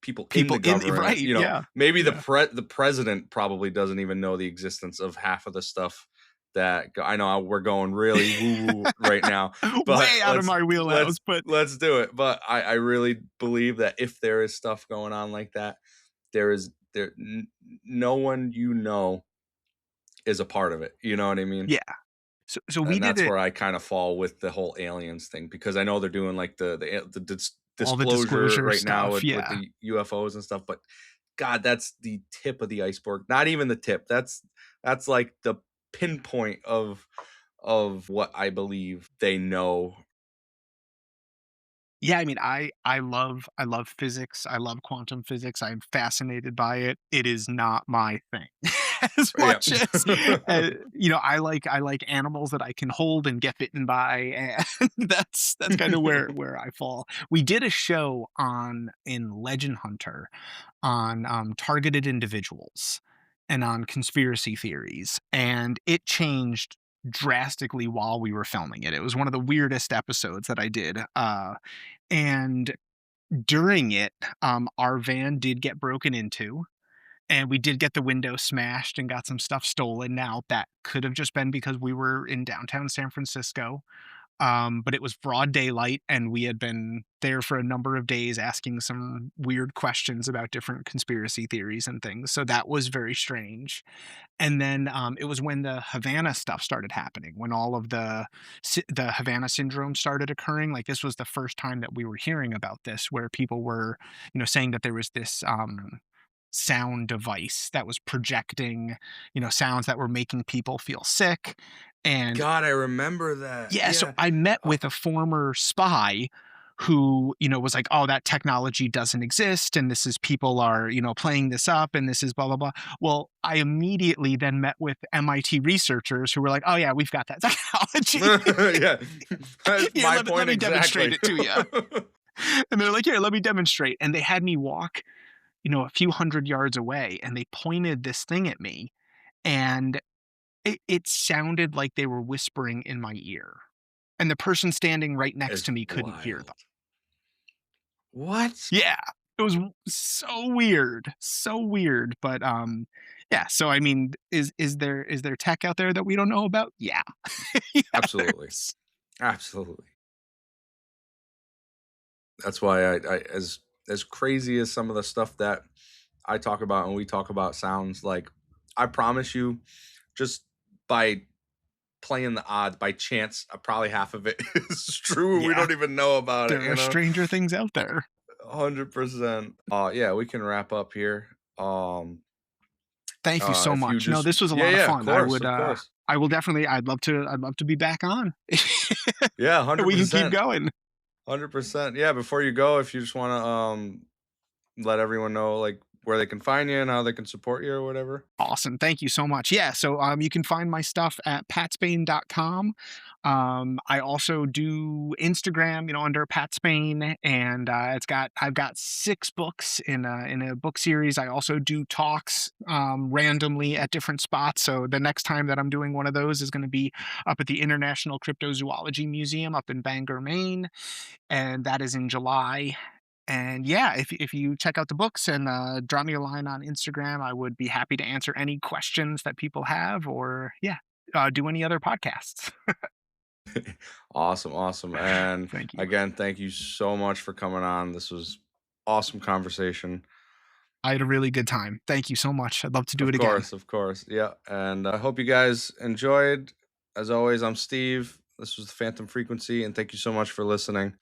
people in the government, right? Yeah. Maybe the president probably doesn't even know the existence of half of the stuff that I know we're going really woo right now, but way out of my wheelhouse. But let's do it. But I really believe that if there is stuff going on like that, no one is a part of it. You know what I mean? Yeah. So that's where I kind of fall with the whole aliens thing, because I know they're doing like the disclosure right stuff, now with the UFOs and stuff, but God, that's the tip of the iceberg. Not even the tip. That's like the pinpoint of what I believe they know. Yeah, I mean, I love physics. I love quantum physics. I'm fascinated by it. It is not my thing. As much as I like animals that I can hold and get bitten by, and that's kind of where I fall. We did a show in Legend Hunter on targeted individuals and on conspiracy theories, and it changed drastically while we were filming it. It was one of the weirdest episodes that I did. And during it, our van did get broken into, and we did get the window smashed and got some stuff stolen. Now, that could have just been because we were in downtown San Francisco. but it was broad daylight, and we had been there for a number of days asking some weird questions about different conspiracy theories and things. So that was very strange. And then it was when the Havana stuff started happening, when all of the Havana syndrome started occurring. Like this was the first time that we were hearing about this, where people were, saying that there was this sound device that was projecting, sounds that were making people feel sick. And God, I remember that. yeah, so Yeah. I met Oh. with a former spy who, was like, "Oh, that technology doesn't exist, and this is people are, playing this up, and this is blah blah blah." Well, I immediately then met with MIT researchers who were like, "Oh yeah, we've got that technology. Yeah. That's Here, my let point me exactly. demonstrate it to you." And they're like, "Here, let me demonstrate." And they had me walk, a few hundred yards away, and they pointed this thing at me, and it sounded like they were whispering in my ear. And the person standing right next It's to me couldn't hear wild. them. What? Yeah, it was so weird, but, yeah, so, I mean, is there tech out there that we don't know about? Yeah. Yeah, Absolutely. there's Absolutely. That's why I as crazy as some of the stuff that I talk about and we talk about sounds like, I promise you, just by playing the odds by chance, probably half of it is true. We Yeah, don't even know about it, there are stranger things out there. 100%. Yeah, we can wrap up here. Thank you so If you much. No, just, this was a yeah, lot of yeah, of fun. I course, would, of course. I'd love to be back on. Yeah, We can keep 100%. going. 100%. Yeah, before you go, if you just want to let everyone know like where they can find you and how they can support you or whatever. Awesome. Thank you so much. Yeah. So you can find my stuff at patspain.com. I also do Instagram, under Pat Spain, and I've got 6 books in a book series. I also do talks randomly at different spots. So the next time that I'm doing one of those is going to be up at the International Cryptozoology Museum up in Bangor, Maine, and that is in July. And yeah, if you check out the books and drop me a line on Instagram, I would be happy to answer any questions that people have, or yeah, do any other podcasts. Awesome, awesome. And Thank you. again, thank you so much for coming on. This was awesome conversation. I had a really good time. Thank you so much. I'd love to do it Of again. course, of course. Yeah. And I hope you guys enjoyed. As always, I'm Steve. This was the Phantom Frequency, and thank you so much for listening.